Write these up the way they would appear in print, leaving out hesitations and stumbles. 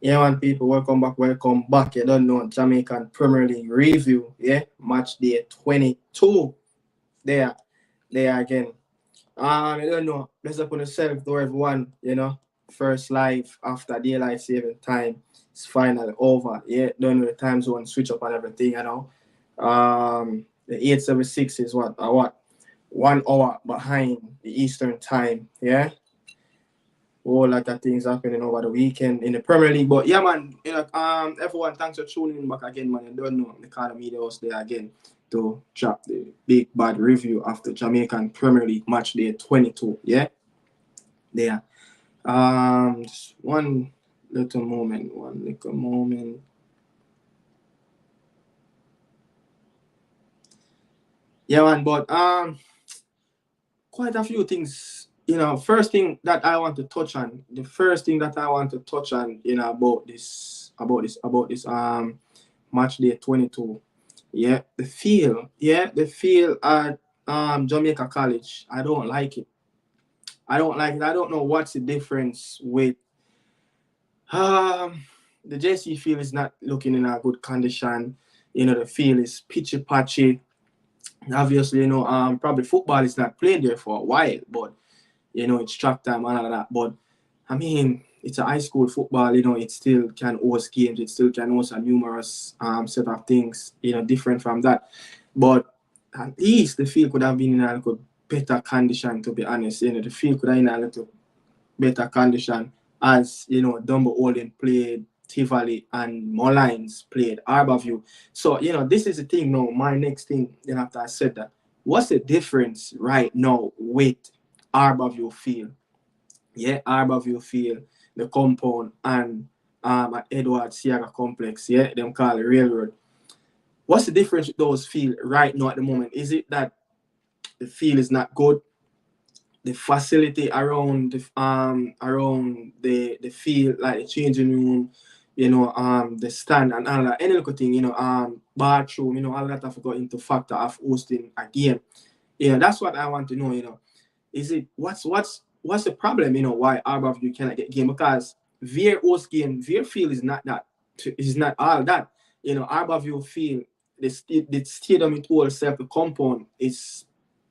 Yeah, man, people, welcome back, welcome back. You don't know Jamaican Premier League review, yeah, match day 22. There, there again. You don't know, bless up on yourself, though, everyone, first live after daylight saving time. It's finally over, yeah, don't know the time zone, switch up and everything, The 876 is what? 1 hour behind the Eastern time, yeah? Whole lot of things happening over the weekend in the Premier League. But yeah, man, everyone, thanks for tuning in back again, man. You don't know the kind of media was there again to drop the big bad review after Jamaican Premier League match day 22. Yeah, there. Just one little moment. Yeah, man, but quite a few things. First thing that I want to touch on, the first thing that I want to touch on, about this match day 22. Yeah, the feel at Jamaica College. I don't like it. I don't like it. I don't know what's the difference with um the JC field is not looking in a good condition. The field is pitchy patchy. Obviously, probably football is not played there for a while, but it's track time and all of that. But I mean, it's a high school football, it still can host games, it still can host a numerous set of things, different from that. But at least the field could have been in a little better condition, to be honest. The field could have been in a little better condition as, Dumbo Olin played, Tivoli and Mullines played Arborview. So, this is the thing now. My next thing, after I said that, what's the difference right now with Arborview field? Yeah, Arborview Field, the compound, and at Edward Siaga Complex, yeah, them call it Railroad. What's the difference with those fields right now at the moment? Is it that the field is not good? The facility around the field, like the changing room, the stand and all that, any little thing, bathroom, all that have got into factor of hosting a game. That's what I want to know, is it what's the problem? Why Arborview cannot get game? Because Veer host game, Veer field is not all that. Arborview field, the stadium it all self, the compound is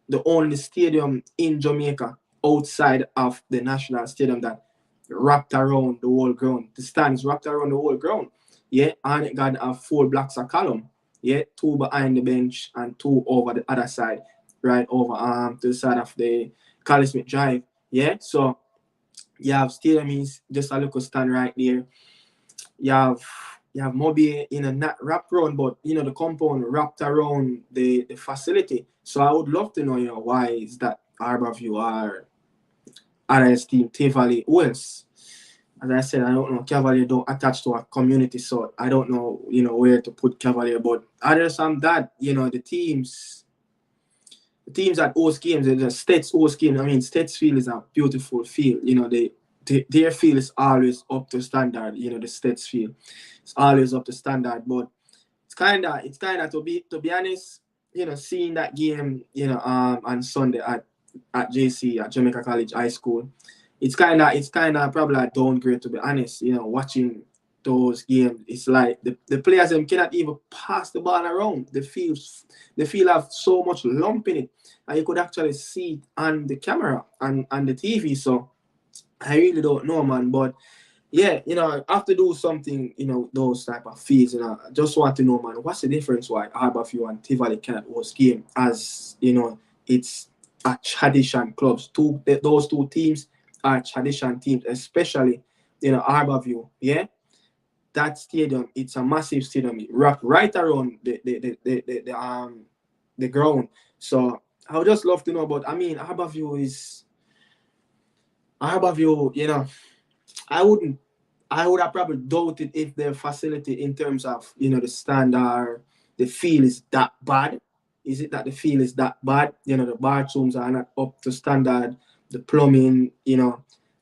the only stadium in Jamaica outside of the national stadium that wrapped around the whole ground. The stands wrapped around the whole ground. Yeah, and it got four blocks of column. Yeah, two behind the bench and two over the other side, right over to the side of the Carly Smith Drive. Yeah, so you have stadium is just a little stand right there. You have Moby not wrapped around, but the compound wrapped around the facility. So I would love to know, why is that Arborview or RS team Tivoli Wells? As I said, I don't know. Cavalier don't attach to a community, so I don't know, where to put Cavalier. But other than that, the teams that host games, the States host games. I mean, States field is a beautiful field. Their field is always up to standard. The States field, it's always up to standard. But it's kinda to be honest. Seeing that game, on Sunday at JC at Jamaica College High School, it's kinda probably a downgrade, to be honest. Watching those games, it's like the players them cannot even pass the ball around. The field have so much lump in it, and you could actually see it on the camera and the TV. So I really don't know, man. But yeah, I have to do something, those type of fields. I just want to know, man, what's the difference why Harborview and Tivoli cannot host game as, it's a tradition clubs. Those two teams are tradition teams, especially, Harborview. Yeah, that stadium, it's a massive stadium. It wrapped right around the ground. So I would just love to know. But I mean, Harborview, I wouldn't. I would have probably doubted if their facility in terms of the standard, the feel is that bad. Is it that the feel is that bad? The bathrooms are not up to standard. The plumbing,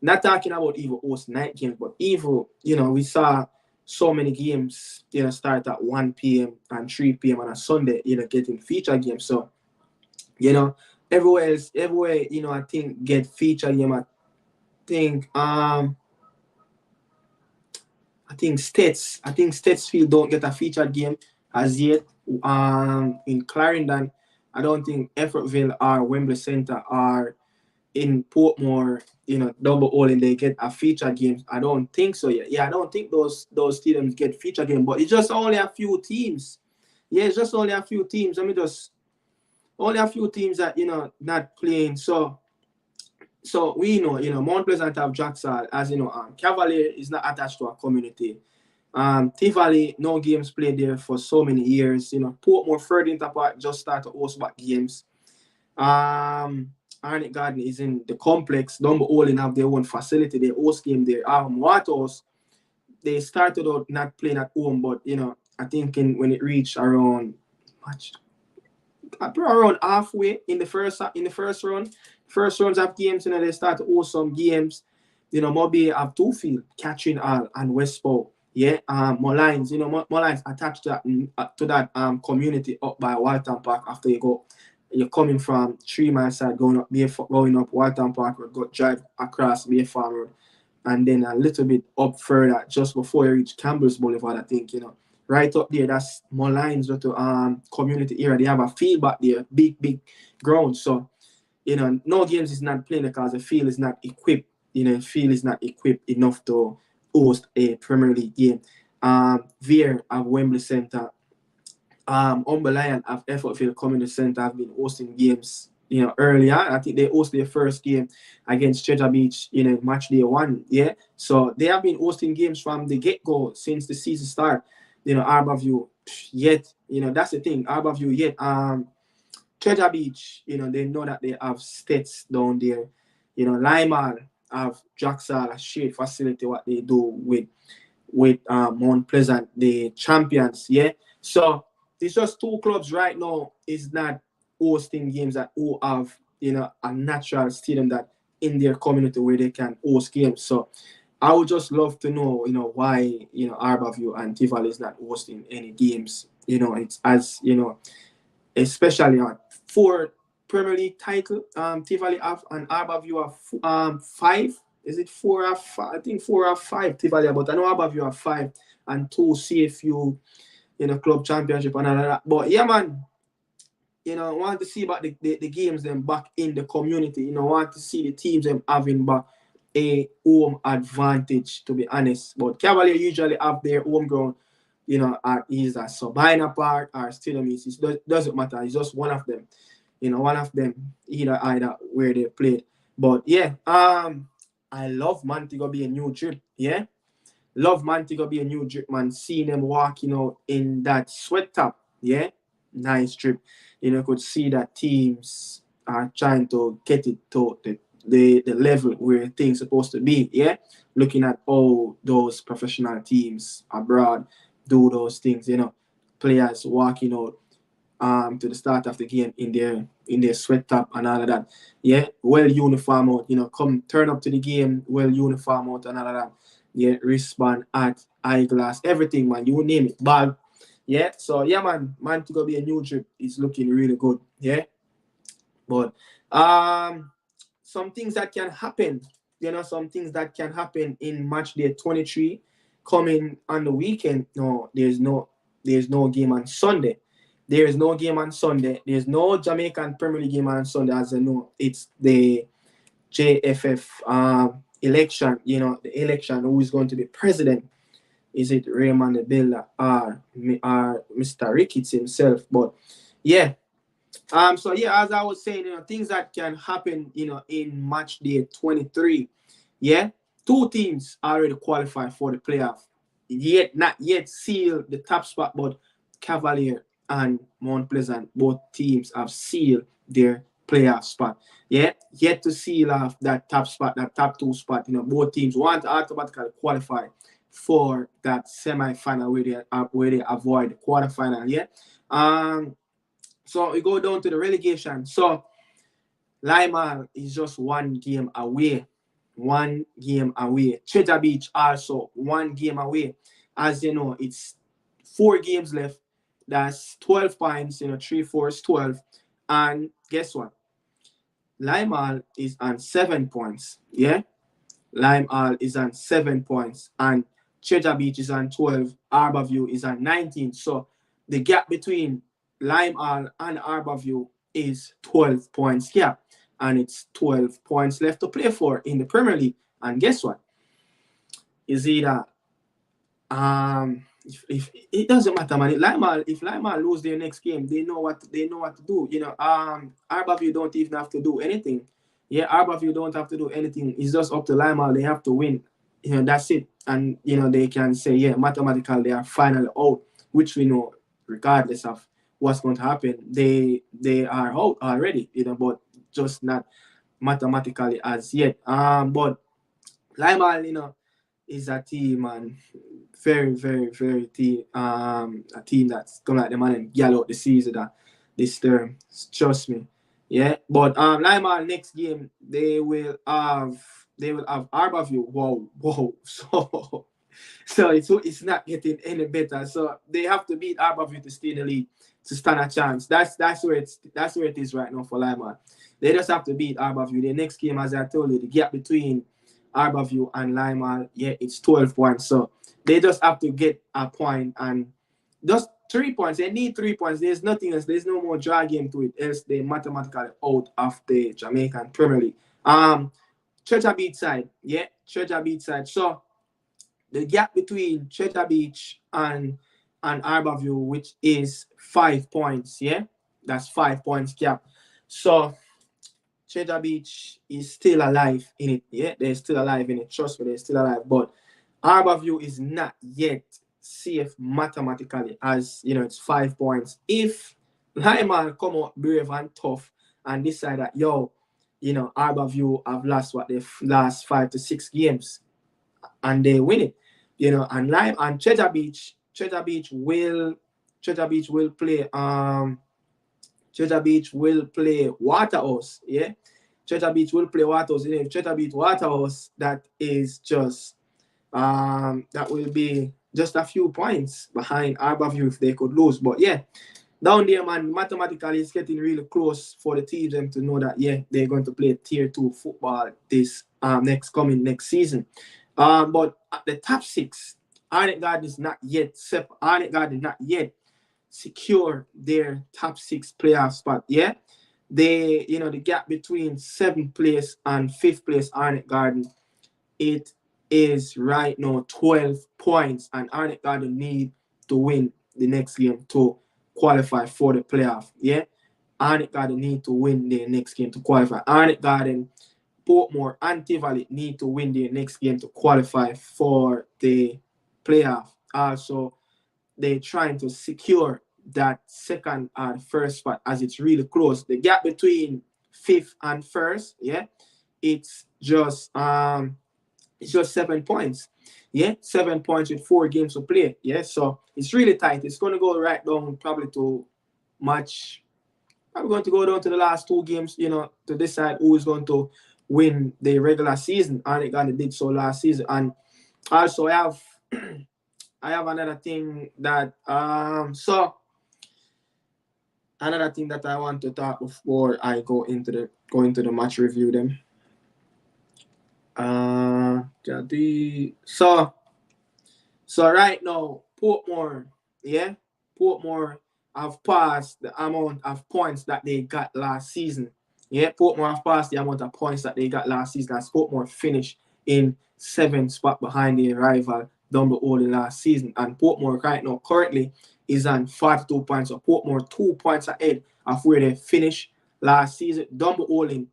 not talking about even host night games, but even we saw so many games start at 1 p.m. and 3 p.m. on a Sunday. Getting feature games. So you know everywhere I think get feature game. I think I think States don't get a featured game as yet. In Clarendon, I don't think Effortville or Wembley Centre are in Portmore, double all and they get a feature game. I don't think so yet. Yeah, I don't think those stadiums get feature game, but it's just only a few teams. Yeah, it's just only a few teams. Let me just only a few teams that not playing. So we know, Mount Pleasant have Jacksal, as Cavalier is not attached to a community. Tivoli, no games played there for so many years. Portmore Ferdinand Park just started to host back games. Arnett Garden is in the complex. Dumbo Olin have their own facility. They host game there. Watos, they started out not playing at home, but I think when it reached around much around halfway in the first round, first rounds of games, they start to host some games. Mobi have two field, Catching Hall and Westport. Yeah, Molines, Molines attached to that community up by Walton Park after you're coming from 3 Mile side going up Walton Park Road, go drive across Bay Farm Road, and then a little bit up further just before you reach Campbell's Boulevard, I think, right up there, that's more lines to community area. They have a field back there, big ground. So, no games is not playing because the field is not equipped. Field is not equipped enough to host a Premier League game. Veer of Wembley Centre, Lion of Effortville Community Centre have been hosting games, earlier. I think they hosted their first game against Treasure Beach, match day 1. Yeah. So they have been hosting games from the get-go since the season start. Arborview, yet, that's the thing. Arborview, yet, Treasure Beach, they know that they have states down there. Limal have Jacksal, a shared facility, what they do with Mount Pleasant, the champions. Yeah. So it's just two clubs right now is not hosting games that who have, a natural stadium that in their community where they can host games. So I would just love to know, why, Arborview and Tivoli is not hosting any games. It's as, especially on 4 Premier League title. Tivoli have and Arborview have 5. Is it 4 or 5? I think 4 or 5 Tivoli, but I know Arborview have 5 and 2 CFU, club championship and all of that. But yeah, man, want to see about the games them back in the community. Want to see the teams them having back a home advantage, to be honest. But Cavalier usually have their home ground, at either Sabina Park or Stadium East. It doesn't matter. It's just one of them. One of them, either where they played. But yeah, I love Montego be a new trip. Yeah. Love Montego be a new trip, man. Seeing them walking out in that sweat top. Yeah. Nice trip. You could see that teams are trying to get it to the level where things supposed to be. Yeah. Looking at all those professional teams abroad do those things, players walking out to the start of the game in their sweat top and all of that. Yeah, well uniform out, come turn up to the game, well uniform out and all of that. Yeah, wristband, hat, eyeglass, everything, man. You name it. Bag. Yeah. So yeah, man to go be a new trip is looking really good. Yeah. But some things that can happen, some things that can happen in match day 23 coming on the weekend. No, there's no game on Sunday. There is no game on Sunday. There's no Jamaican Premier League game on Sunday, as I know. It's the JFF election, the election who is going to be president. Is it Raymond the Builder or Mr. Ricketts himself? But yeah. So yeah, as I was saying, things that can happen, in match day 23. Yeah. 2 teams already qualified for the playoff. Yet not yet sealed the top spot, but Cavalier and Mount Pleasant, both teams have sealed their playoff spot. Yeah, yet to seal off that top spot, that top 2 spot. Both teams want to automatically qualify for that semi-final where they avoid the quarterfinal. Yeah. So we go down to the relegation. So Lima is just 1 game away. 1 game away. Treasure Beach also 1 game away. As you know, it's 4 games left. That's 12 points, 3, 4 is 12. And guess what? Limeall is on 7 points. Yeah? Limeall is on 7 points. And Treasure Beach is on 12, Harborview is on 19. So the gap between Limehall and Harborview is 12 points gap. And it's 12 points left to play for in the Premier League. And guess what? Is either if it doesn't matter, man. If Limehall lose their next game, they know what to do. Harborview don't even have to do anything. Yeah, Harborview don't have to do anything. It's just up to Limehall. They have to win. That's it. And they can say, yeah, mathematically they are finally out, which we know, regardless of what's going to happen, they are out already. But just not mathematically as yet. But Limehall, is a team, and very, very, very team. A team that's gonna let them and yell out the season that this term. Trust me. Yeah. But Limehall next game they will have Harborview. Whoa, whoa. So it's not getting any better. So they have to beat Harborview to stay in the league to stand a chance. That's where it is right now for Limehall. They just have to beat Harborview. The next game, as I told you, the gap between Harborview and Limehall, yeah, it's 12 points. So they just have to get a point and just 3 points. They need 3 points. There's nothing else. There's no more draw game to it. Else they mathematically out of the Jamaican Premier League. Treasure Beach side, yeah, Treasure Beach side. So the gap between Treasure Beach and Harborview, which is 5 points, yeah, that's 5 points gap. So Treasure Beach is still alive in it. Yeah, they're still alive in it. Trust me, they're still alive. But Harborview is not yet safe mathematically, as it's 5 points. If Lyman come out brave and tough and decide that Harborview have lost the last 5 to 6 games and they win it, and Lime and Treasure Beach will play Treasure Beach will play Waterhouse, yeah. Treasure Beach will play Waterhouse. Treasure Beach Waterhouse, that is just that will be just a few points behind Harborview if they could lose. But yeah, down there, man, mathematically it's getting really close for the teams them to know that they're going to play tier 2 football this next season. But at the top 6, Arnett Garden is not yet secure their top 6 playoff spot. Yeah, the gap between 7th place and 5th place Arnett Garden, it is right now 12 points, and Arnett Garden need to win the next game to qualify for the playoff. Yeah, Arnett Garden need to win their next game to qualify. Arnett Garden, Portmore, and Tivoli need to win their next game to qualify for the playoff. Also, they're trying to secure that second and first spot as it's really close. The gap between 5th and 1st, yeah, it's just 7 points. Yeah, 7 points with 4 games to play. Yeah, so it's really tight. It's going to go right down probably to match. I'm going to go down to the last 2 games, to decide who is going to win the regular season. And it kind of did so last season. And also I have another thing that another thing that I want to talk before I go into the match review them. So right now, Portmore have passed the amount of points that they got last season. Yeah, Portmore have passed the amount of points that they got last season, as Portmore finished in 7th spot behind their rival Dumble Olin last season. And Portmore right now currently is on 42 points. So Portmore 2 points ahead of where they finished last season. Dumble Olin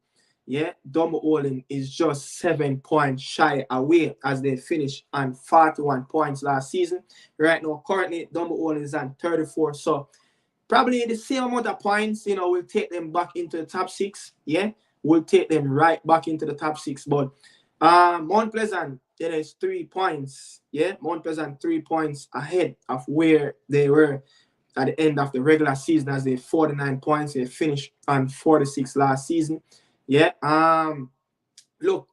is just 7 points shy away as they finished on 41 points last season. Right now, currently, Dumble Olin is on 34. So probably the same amount of points, will take them back into the top 6. Yeah, we'll take them right back into the top 6. But Mount Pleasant, is 3 points. Yeah, Mount Pleasant 3 points ahead of where they were at the end of the regular season, as they 49 points. They finished on 46 last season. Yeah. Look,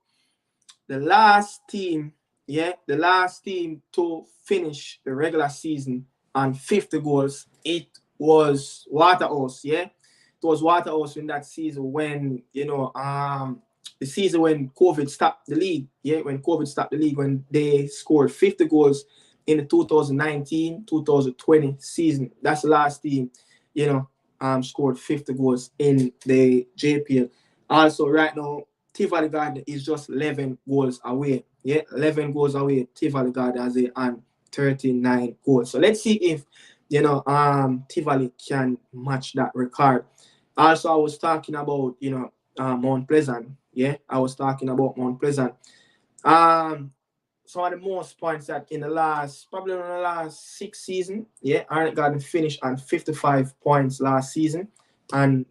the last team to finish the regular season on 50 goals, it was Waterhouse. Yeah, it was Waterhouse in that season when the season when COVID stopped the league. Yeah, when COVID stopped the league, when they scored 50 goals in the 2019-2020 season. That's the last team, you know, scored 50 goals in the JPL. Also, right now, Tivoli Garden is just 11 goals away. Yeah, 11 goals away. Tivoli Garden has a and 39 goals. So let's see if Tivoli can match that record. Also, I was talking about Mount Pleasant. Yeah, I was talking about Mount Pleasant. Some of the most points that probably in the last 6 seasons, yeah, Arnett Garden finished on 55 points last season. And,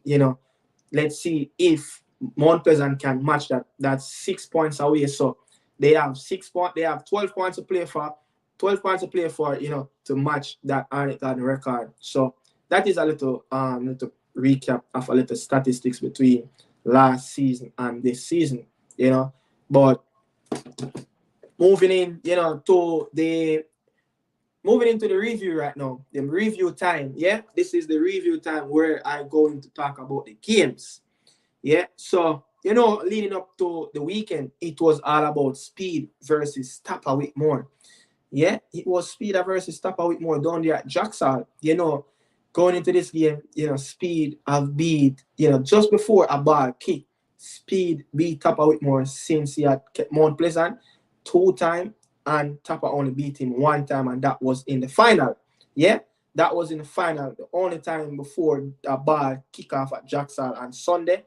let's see if Mount Pleasant can match that. That's 6 points away. So they have 12 points to play for, to match that Arnett Garden record. So that is a little recap of a little statistics between last season and this season, But moving into the review right now, the review time. Yeah, this is the review time where I going to talk about the games. Yeah, so leading up to the weekend, it was all about Speed versus Tapper Whitmore. Yeah, it was Speed versus Tapper Whitmore down there at Jacksal. Going into this game, Speed have beat, just before a ball kick, Speed beat Tapper Whitmore since he had kept Mount Pleasant 2 times and Tapper only beat him 1 time, and that was in the final. Yeah, that was in the final. The only time before a ball kick off at Jacksal on Sunday.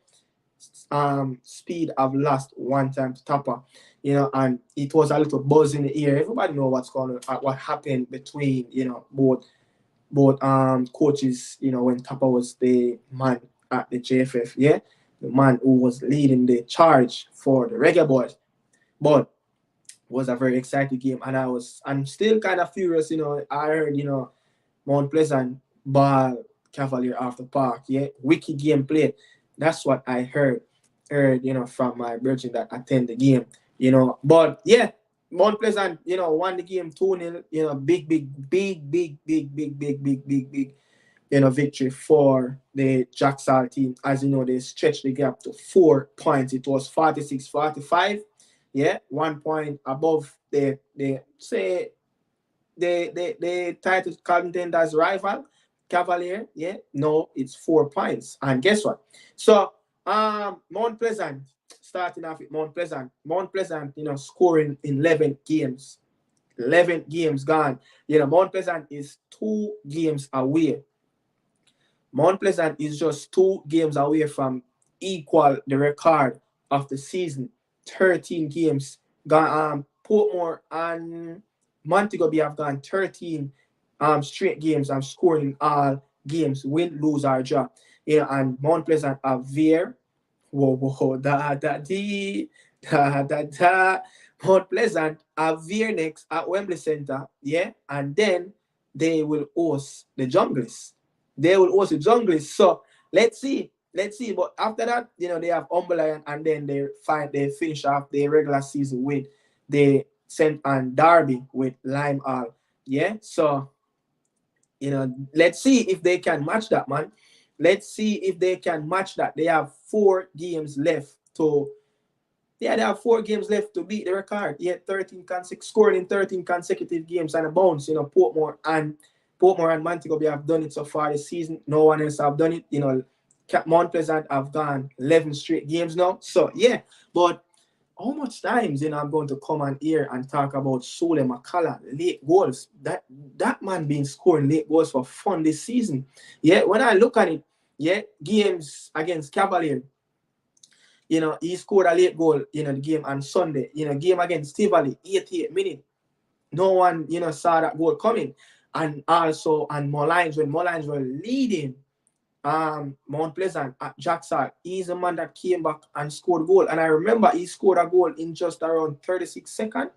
Speed have lost 1 time to Tapper, and it was a little buzz in the air. Everybody know what's going on, what happened between, both coaches, when Tapper was the man at the JFF, yeah, the man who was leading the charge for the Reggae Boys. But it was a very exciting game, and I'm still kind of furious, I heard, Mount Pleasant ball Cavalier after park, yeah, wicked game play. That's what I heard, from my brethren that attend the game, But yeah, Mount Pleasant, won the game 2-0, big, victory for the Jacksal team. As you know, they stretched the gap to 4 points. It was 46-45. Yeah, 1 point above the title contenders rival Cavalier. Yeah, no, it's 4 points. And guess what? So Mount Pleasant, starting off with Mount Pleasant, scoring in 11 games. 11 games gone. Mount Pleasant is 2 games away. Mount Pleasant is just 2 games away from equal the record of the season. 13 games gone. Portmore and Montego Bay have gone 13 straight games and scoring all games, win, lose, or draw. And Mount Pleasant have Veer. Whoa, da. Mount Pleasant have Veer next at Wembley Centre, yeah, and then they will host the Junglers. So let's see. But after that, they have Umberlion, and then they finish off the regular season with the St. Anne Derby with Lime Hall. Yeah. So, let's see if they can match that, man. Let's see if they can match that. They have 4 games left to beat the record. Yeah, scoring in 13 consecutive games and a bounce. Portmore and Montego Bay have done it so far this season. No one else have done it. Mount Pleasant have gone 11 straight games now. So yeah, but how much times I'm going to come on here and talk about Sule McCullough late goals? That man been scoring late goals for fun this season. Yeah, when I look at it, yeah, games against Cavalier, he scored a late goal, the game on Sunday. Game against Tivoli, 88 minutes. No one, saw that goal coming. And also on Mollines, when Mollines were leading Mount Pleasant at Jacksal, he's the man that came back and scored a goal. And I remember he scored a goal in just around 36 seconds.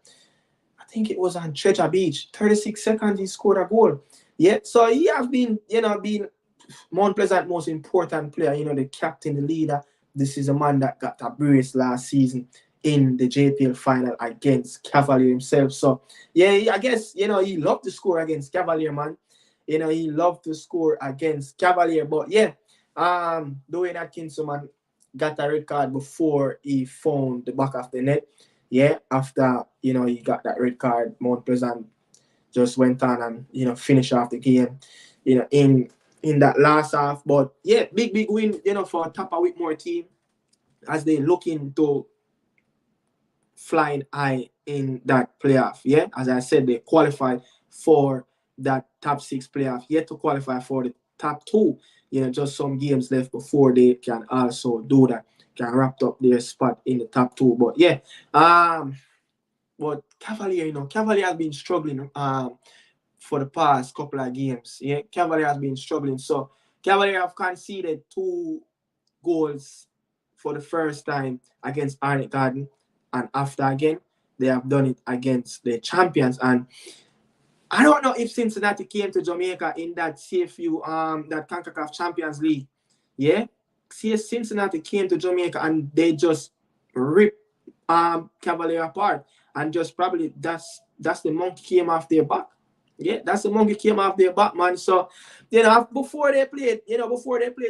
I think it was on Treasure Beach. 36 seconds he scored a goal. Yeah, so he has been, been Mount Pleasant most important player, the captain, the leader. This is a man that got a brace last season in the JPL final against Cavalier himself. So yeah, I guess, he loved to score against Cavalier, man. He loved to score against Cavalier. But yeah, Dwayne Atkinson, man, got a red card before he found the back of the net. Yeah, after he got that red card, Mount Pleasant just went on and finished off the game, in that last half. But yeah, big win, for Tapa Whitmore team as they looking to flying high in that playoff. Yeah, as I said, they qualified for that top 6 playoff. Yet to qualify for the top 2. Just some games left before they can also do that. Can wrap up their spot in the top 2. But yeah, but Cavalier has been struggling for the past couple of games. Yeah, Cavalier has been struggling. So Cavalier have conceded 2 goals for the first time against Arnett Garden, and after again they have done it against the champions. And I don't know if Cincinnati came to Jamaica in that CFU that CONCACAF Champions League. Yeah, Cincinnati came to Jamaica and they just ripped Cavalier apart, and just probably that's the monkey came off their back. Yeah, that's the monkey came off their back, man. So, before they played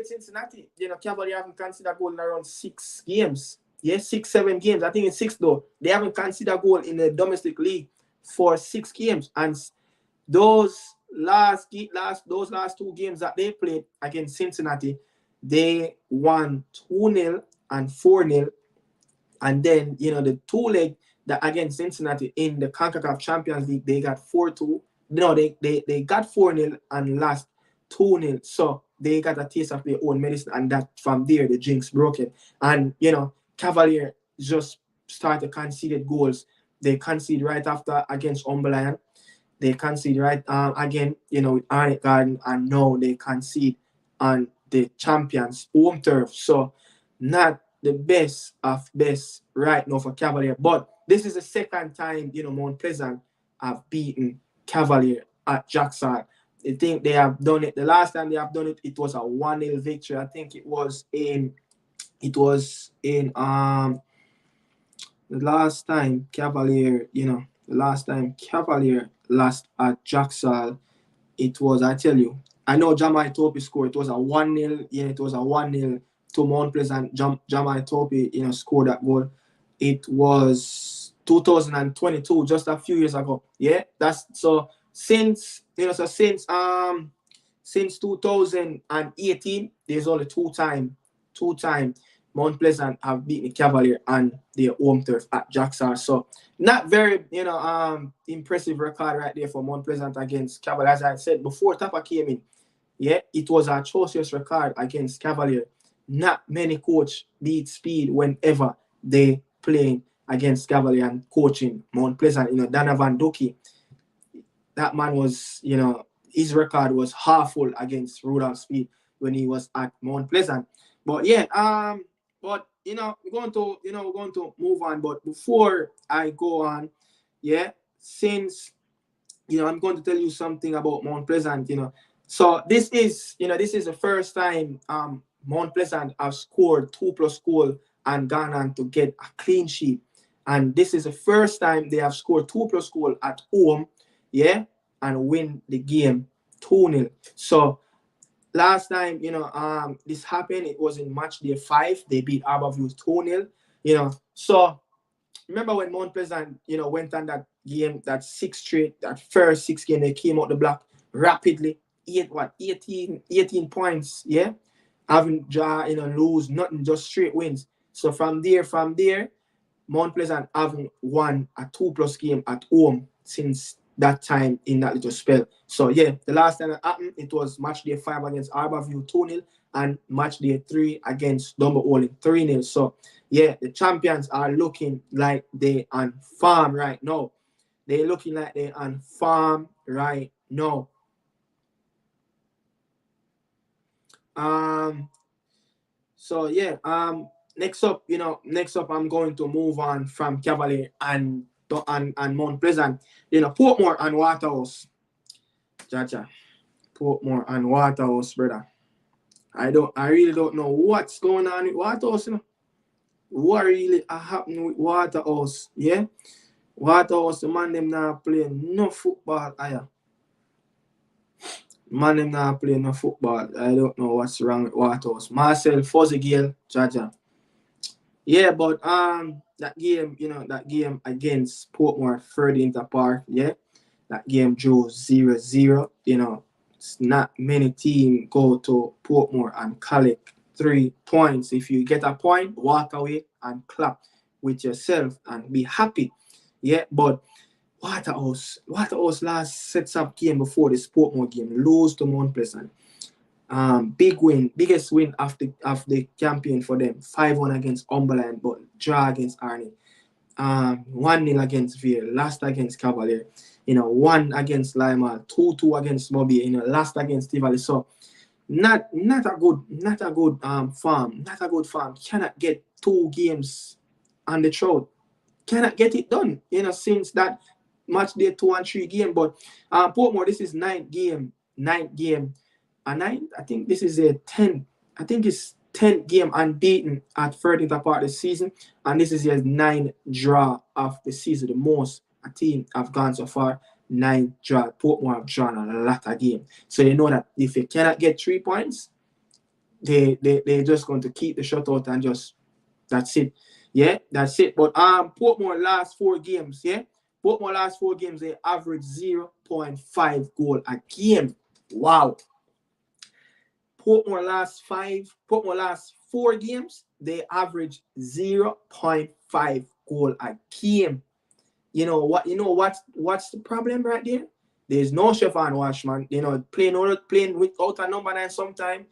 Cincinnati, Cavalier haven't considered goal in around 6 games. Yeah, 6, 7 games. I think it's 6 though. They haven't considered goal in the domestic league for 6 games. And those last 2 games that they played against Cincinnati, they won 2-0 and 4-0. And then, the 2 leg that against Cincinnati in the CONCACAF Champions League, they got 4-2. No, they got 4-0 and lost 2-0. So they got a taste of their own medicine, and that from there the jinx broken. And Cavalier just started conceded goals. They concede right after against Umberland. They concede right again, with Arnett Garden, and now they concede on the champions' home turf. So not the best of best right now for Cavalier. But this is the second time, Mount Pleasant have beaten Cavalier at Jackson. I think they have done it. The last time they have done it, it was a 1-0 victory. I think it was in the last time Cavalier, lost at Jackson, it was, I tell you, I know Jamai Topi scored. It was a 1-0. Yeah, it was a 1-0 to Mount Pleasant. Jamai Topi, scored that goal. It was 2022, just a few years ago. Yeah, that's so since 2018, there's only two time Mount Pleasant have beaten Cavalier on their home turf at Jackson. So not very impressive record right there for Mount Pleasant against Cavalier. As I said before Tapa came in, yeah, it was a atrocious record against Cavalier. Not many coach beat speed whenever they playing against Cavalier and coaching Mount Pleasant. Donovan Ducky, that man was, his record was half full against Rudolph Speed when he was at Mount Pleasant. But yeah, but we're going to move on. But before I go on, yeah, since I'm going to tell you something about Mount Pleasant. So this is the first time Mount Pleasant have scored 2+ goals and gone on to get a clean sheet. And this is the first time they have scored 2+ goals at home, yeah, and win the game 2-0. So last time, this happened, it was in match day 5. They beat Harborview 2-0. So remember when Mount Pleasant, went on that game, that 6 straight, that first 6 game, they came out the block rapidly, 18 points, yeah, having lose nothing, just straight wins. So from there, Mount Pleasant haven't won a 2+ game at home since that time in that little spell. So yeah, the last time it happened, it was match day 5 against Harborview 2-0 and match day 3 against Dumbarton 3-0. So yeah, the champions are looking like they on farm right now. They're looking like they on farm right now. So yeah, next up, I'm going to move on from Cavalier and Mount Pleasant. Portmore and Waterhouse. Jaja. Portmore and Waterhouse, brother. I really don't know what's going on with Waterhouse, What really happening with Waterhouse, yeah? Waterhouse, the man them not playing no football, Man them not playing no football. I don't know what's wrong with Waterhouse. Marcel Fuzzygale, Jaja. Yeah, but that game, that game against Portmore Further Inter Park, yeah, that game drew 0-0. It's not many teams go to Portmore and collect 3 points. If you get a point, walk away and clap with yourself and be happy. Yeah, but Waterhouse last sets up game before the Portmore game lose to Mount Pleasant. Big win, biggest win of the campaign for them. 5-1 against Umberland, but draw against Arnie. 1-0 against Vale, last against Cavalier. 1 against Lima, 2-2 against Moby. Last against Tivoli. So not a good farm, not a good farm. Cannot get 2 games on the throat. Cannot get it done. Since that match day 2 and 3 game. But Portmore, this is ninth game, a ninth. I think this is a 10th. I think it's 10th game unbeaten at 13th part of the season, and this is his 9th draw of the season. The most a team have gone so far. 9 draw. Portmore have drawn a lot of games, so you know that if you cannot get 3 points, they're just going to keep the shutout and just that's it. Yeah, that's it. But Portmore last 4 games, yeah. Portmore last 4 games, they average 0.5 goal a game. Wow. Portmore last 4 games, they average 0.5 goal a game. What's the problem right there? There's no Stefan Washman. Playing without a number 9 sometimes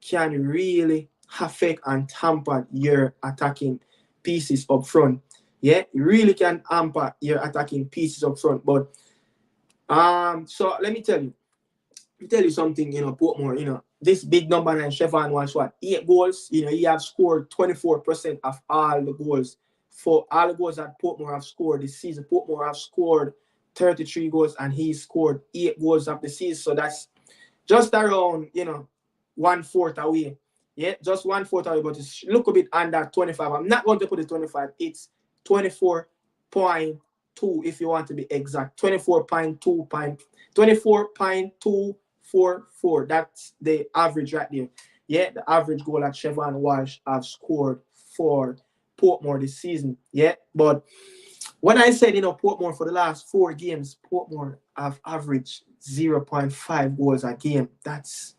can really affect and tamper your attacking pieces up front. Yeah, it really can hamper your attacking pieces up front. But so let me tell you something. Portmore. This big number 9 Stefan Walsh, 8 goals. He have scored 24% of all the goals. For all the goals that Portmore have scored this season, Portmore have scored 33 goals and he scored 8 goals of the season. So that's just around 1/4 away. Yeah, just 1/4 away, but it's look a bit under 25. I'm not going to put it 25. It's 24.2 if you want to be exact. 24.244. That's the average right there. Yeah, the average goal that Chevron Walsh have scored for Portmore this season. Yeah, but when I said Portmore for the last 4 games, Portmore have averaged 0.5 goals a game. That's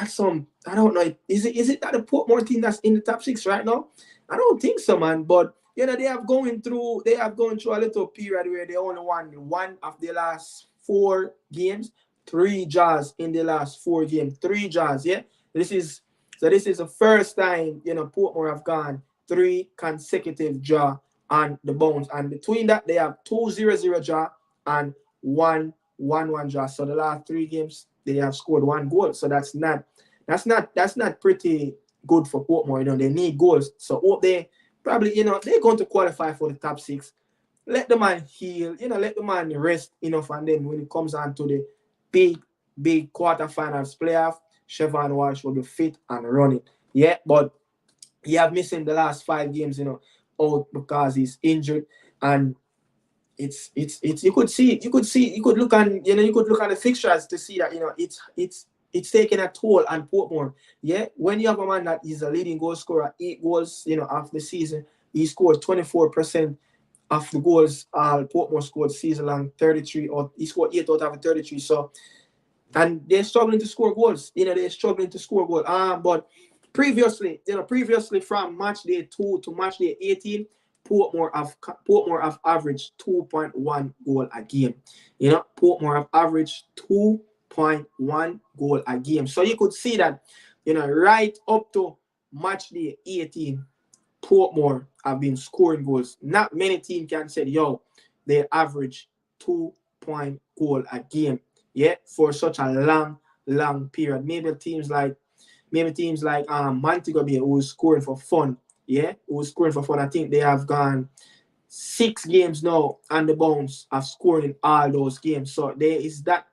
some. I don't know. Is it that the Portmore team that's in the top 6 right now? I don't think so, man. But they have going through a little period where they only won one of the last 4 games, 3 draws in the last 4 games, 3 draws. Yeah, this is the first time Portmore have gone 3 consecutive draw on the bounce, and between that they have 2-0-0 draw and 1-1 draw. So the last 3 games they have scored 1 goal. So that's not pretty good for Portmore. They need goals. So hope they probably they're going to qualify for the top 6. Let the man heal. Let the man rest enough, and then when it comes on to the big quarterfinals playoff, Chevron Walsh will be fit and running. Yeah, but he have missing the last 5 games, out because he's injured, and it's you could look on the fixtures to see that it's taking a toll on Portmore. Yeah, when you have a man that is a leading goal scorer, 8 goals, after the season, he scored 24% of the goals Portmore scored season long, 33, or he scored 8 out of 33. So, and they're struggling to score goals. They're struggling to score goals. But previously from match day 2 to match day 18, Portmore have averaged 2.1 goal a game. Portmore have averaged 2.1 goal a game. So you could see that, right up to match day 18, Portmore have been scoring goals. Not many teams can say, they average 2 point goal a game. Yeah, for such a long period. Maybe teams like Montego Bay, who's scoring for fun. Yeah, who's scoring for fun. I think they have gone 6 games now on the bounce of scoring in all those games. So there is that.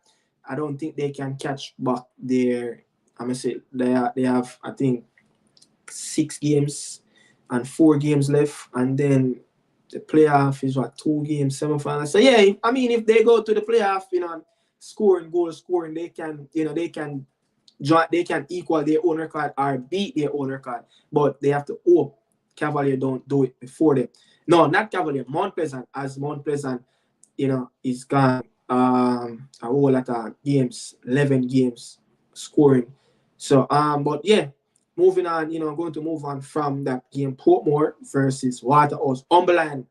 I don't think they can catch back their. I'm gonna say they have I think 6 games and 4 games left, and then the playoff is 2 games semifinal. So yeah, I mean if they go to the playoff, scoring goals, they can they can equal their own record or beat their own record, but they have to hope Cavalier don't do it before them. No, not Cavalier, Mount Pleasant, as Mount Pleasant, is gone a whole lot of games, 11 games scoring. So but yeah, moving on, going to move on from that game. Portmore versus Waterhouse. Umberland,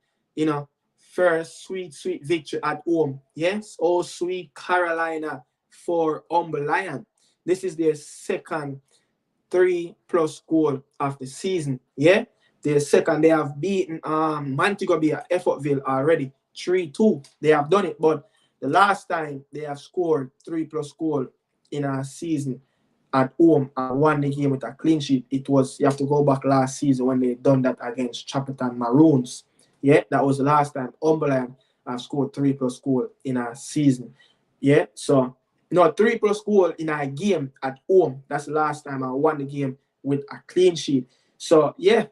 first sweet victory at home. Yes, oh sweet Carolina for Umberland. This is their second 3+ goal of the season. Yeah, their second. They have beaten Montego Bay at Effortville already 3-2. They have done it, but the last time they have scored 3+ goal in a season at home and won the game with a clean sheet, you have to go back last season when they done that against Chapperton Maroons. Yeah, that was the last time Umberland have scored 3+ goal in a season. Yeah, so no, 3+ goal in a game at home. That's the last time I won the game with a clean sheet. So yeah,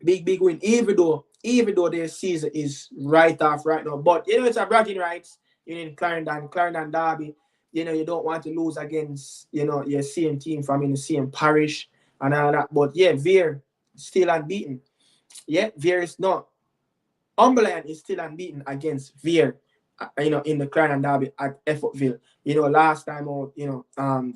big win. Even though their season is right off right now, but it's a bragging rights. In Clarendon Derby. You don't want to lose against your same team from in the same parish and all that. But yeah, Veer still unbeaten. Yeah, Veer is not. Umberland is still unbeaten against Veer, in the Clarendon Derby at Effortville. Last time out,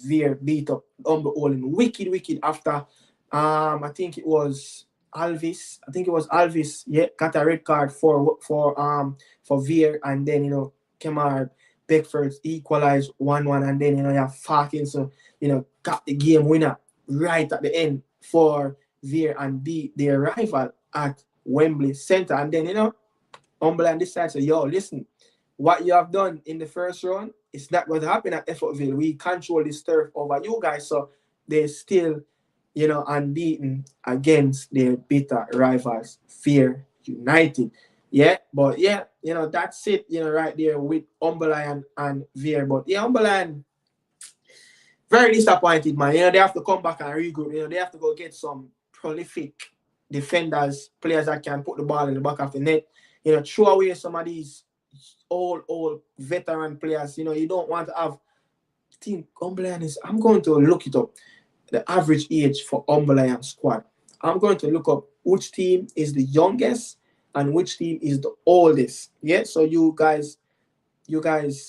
Veer beat up Umberland wicked after, I think it was Alvis, yeah, got a red card for Veer, and then, Kemar Beckford equalized 1-1, and then, you have Parkinson, got the game winner right at the end for Veer and beat their rival at Wembley Center. And then, Umberland decides, yo, listen, what you have done in the first round, it's not going to happen at Effortville. We control this turf over you guys. So they're still, unbeaten against their bitter rivals, Fear United. Yeah, but yeah, that's it, right there with Umberland and Veer. But yeah, Umberland, very disappointed, man. They have to come back and regroup. They have to go get some prolific defenders, players that can put the ball in the back of the net. Throw away some of these old veteran players. You don't want to have. I think Umberland is. I'm going to look it up. The average age for Umberland squad. I'm going to look up which team is the youngest and which team is the oldest. Yeah, so you guys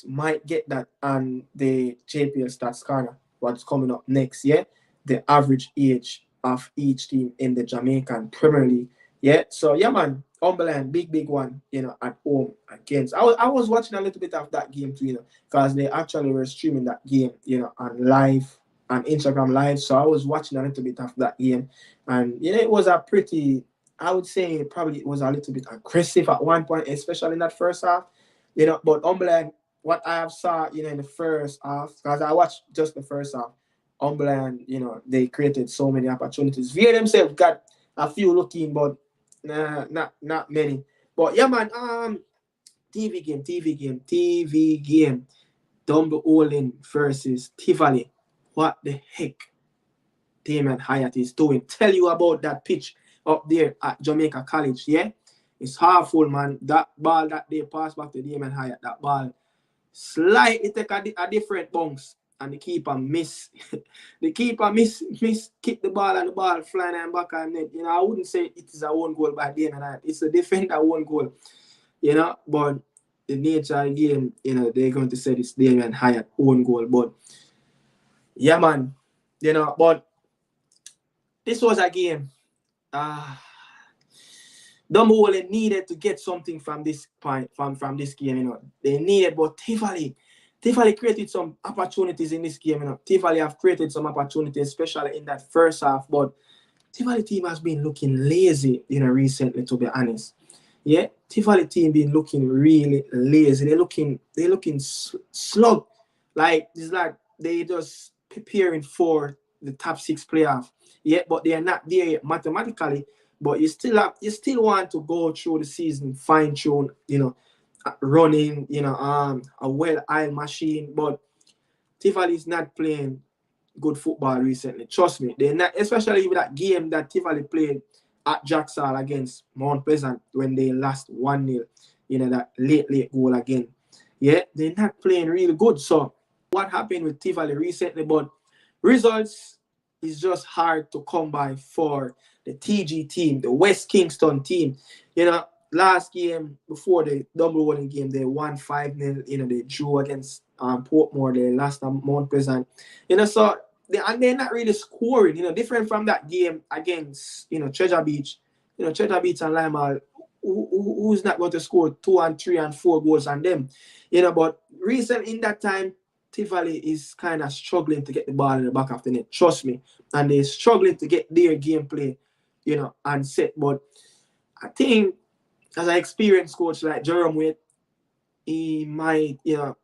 might get that on the JPL Stats Corner. What's coming up next? Yeah, the average age of each team in the Jamaican Premier League. Yeah, so yeah, man, Umberland, big one, at home against. I was watching a little bit of that game too, because they actually were streaming that game, on live, on Instagram Live. So I was watching a little bit of that game, and it was a pretty. I would say probably it was a little bit aggressive at one point, especially in that first half. But Umberland, what I have saw, in the first half, because I watched just the first half, Umberland, they created so many opportunities. Via themselves got a few looking, but not many. But yeah, man, TV game. Dumbo Olin versus Tivoli. What the heck Damon Hyatt is doing? Tell you about that pitch up there at Jamaica College, yeah? It's half full, man. That ball that they pass back to Damon Hyatt, that ball slightly take a different bounce, and the keeper miss. The keeper miss kick the ball, and the ball flying and back and net. I wouldn't say it is a one goal by Damon Hyatt. It's a defender one goal, but the nature of the game, they're going to say it's Damon Hyatt own goal. But yeah, man, but this was a game. Dumbo needed to get something from this point, from this game, They needed, but Tivoli created some opportunities in this game, Tivoli have created some opportunities, especially in that first half, but Tivoli team has been looking lazy, recently, to be honest. Yeah, Tivoli team been looking really lazy. They're looking slug. Like, it's like they just preparing for the top 6 playoff. Yeah, but they are not there yet mathematically. But you still want to go through the season fine tune, running, a well-oiled machine. But Tivoli is not playing good football recently. Trust me, they're not, especially with that game that Tivoli played at Jacksal against Mount Pleasant when they lost 1-0. That late goal again. Yeah, they're not playing really good. So what happened with Tivoli recently? But results is just hard to come by for the TG team, the West Kingston team. You know, last game before the double winning game, they won 5-0. You know, they drew against Portmore. They lost to Mount Pleasant. You know, so they're not really scoring. You know, different from that game against Treasure Beach. You know, Treasure Beach and Lima. Who's not going to score 2 and 3 and 4 goals on them? You know, but recently in that time, Tivoli is kind of struggling to get the ball in the back of the net. Trust me, and they're struggling to get their gameplay, and set. But I think as an experienced coach like Jerome Wade, he might can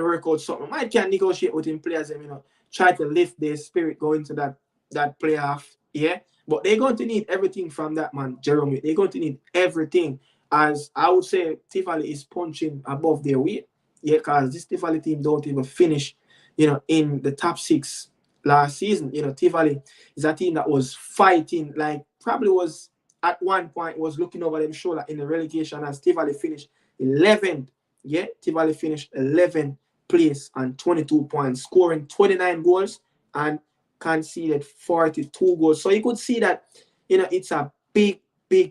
work out something. Might can negotiate with him players and try to lift their spirit going to that playoff. Yeah. But they're going to need everything from that man, Jerome. They're going to need everything. As I would say, Tivoli is punching above their weight. Yeah, because this Tivoli team don't even finish, in the top 6 last season. Tivoli is a team that was fighting, like probably was at one point was looking over them shoulder in the relegation as Tivoli finished 11th. Yeah, Tivoli finished 11th place and 22 points, scoring 29 goals and conceded 42 goals. So you could see that, it's a big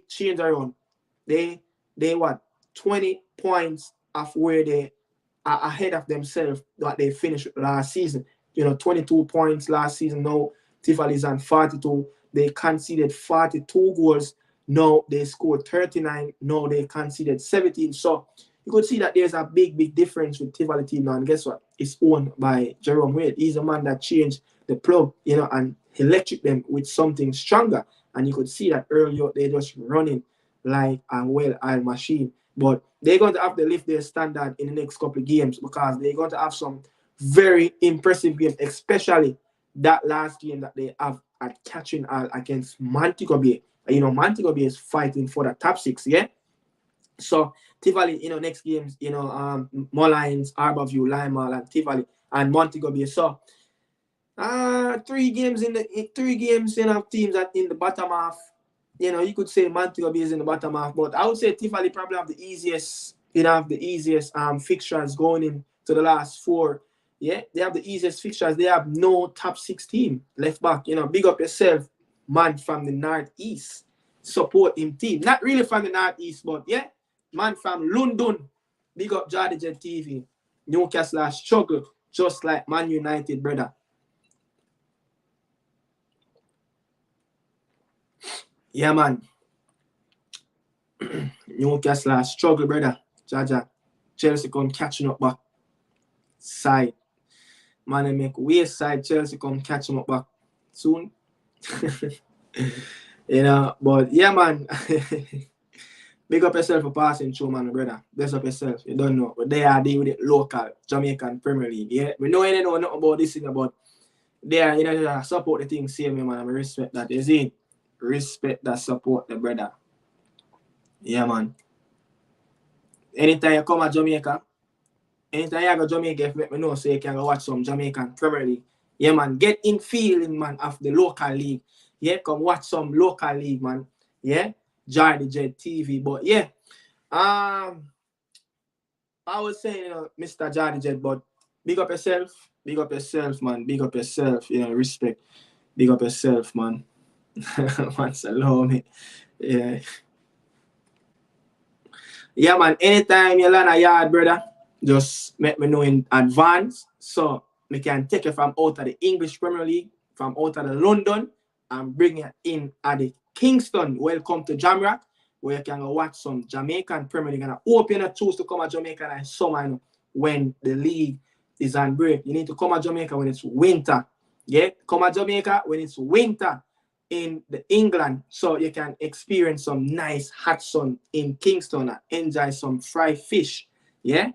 change around. They what 20 points of where they are ahead of themselves that they finished last season. 22 points last season. Now Tivoli is on 42. They conceded 42 goals. Now they scored 39. Now they conceded 17. So you could see that there's a big difference with Tivoli team now. And guess what? It's owned by Jerome Wade. He's a man that changed the plug, and electric them with something stronger. And you could see that earlier they're just running like a well-oiled machine. But they're going to have to lift their standard in the next couple of games because they're going to have some very impressive games, especially that last game that they have at Catching All against Montego Bay. Montego Bay is fighting for the top 6, yeah? So Tivoli, next games, Mullines, Arborview, Lima, and Tivoli, and Montego Bay. So 3 games teams that in the bottom half. You could say Montego Bay is in the bottom half, but I would say Tivoli probably have the easiest, fixtures going into the last 4. Yeah, they have the easiest fixtures. They have no top 6 team left back. Big up yourself, man from the Northeast. Support him team. Not really from the Northeast, but yeah, man from London. Big up Jardy Jet TV. Newcastle struggle just like Man United, brother. Yeah, man. Newcastle struggle, brother. Jaja. Chelsea come catching up back. Side. Man, they make way side. Chelsea come catching up back soon. But yeah, man. Big up yourself for passing through, man, brother. Bless up yourself. You don't know. But they are dealing with it local Jamaican Premier League. Yeah. We know they know nothing about this thing, but they are, support the thing, same, man. I respect that. You see? Respect that, support the brother. Yeah, man. Anytime you come to Jamaica, anytime you go to Jamaica, let me know so you can go watch some Jamaican Premier League. Yeah, man. Get in feeling, man, of the local league. Yeah, come watch some local league, man. Yeah. Jardy Jet TV. But yeah. I was saying, Mr. Jardy Jet, but big up yourself. Big up yourself, man. Big up yourself. Respect. Big up yourself, man. Man, salome me. Yeah. Yeah, man. Anytime you land a yard, brother, just let me know in advance so we can take it from out of the English Premier League, from out of the London, and bring it in at the Kingston. Welcome to Jamrock, where you can go watch some Jamaican Premier League. And I hope you not choose to come to Jamaica like summer when the league is on break. You need to come to Jamaica when it's winter. Yeah, come to Jamaica when it's winter in the England, so you can experience some nice hot sun in Kingston and enjoy some fried fish. Yeah,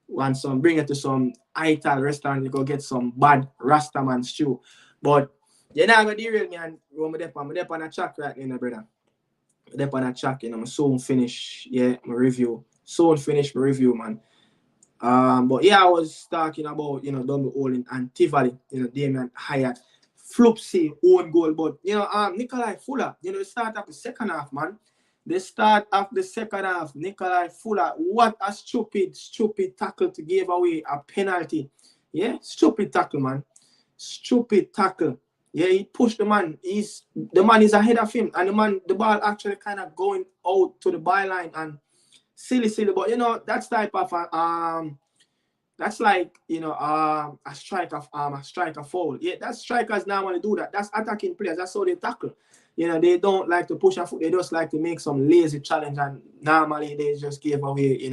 want some, bring it to some Ital restaurant, you go get some bad Rastaman stew. But you're not gonna derail me and I'm on a track right now, brother. I'm on a track, I'm soon finish, my review. Soon finish my review, man. But yeah, I was talking about, double Olin and Tivoli, Damien Hyatt. Flupsy own goal, but Nikolai Fuller, start of the second half, man. The start of the second half, Nikolai Fuller, what a stupid tackle to give away a penalty. Yeah, stupid tackle, man. Stupid tackle. Yeah, he pushed the man. The man is ahead of him, and the ball actually kind of going out to the byline and silly. But that's type of that's like a striker foul. Yeah, that's strikers normally do that. That's attacking players. That's how they tackle. They don't like to push a foot. They just like to make some lazy challenge, and normally they just give away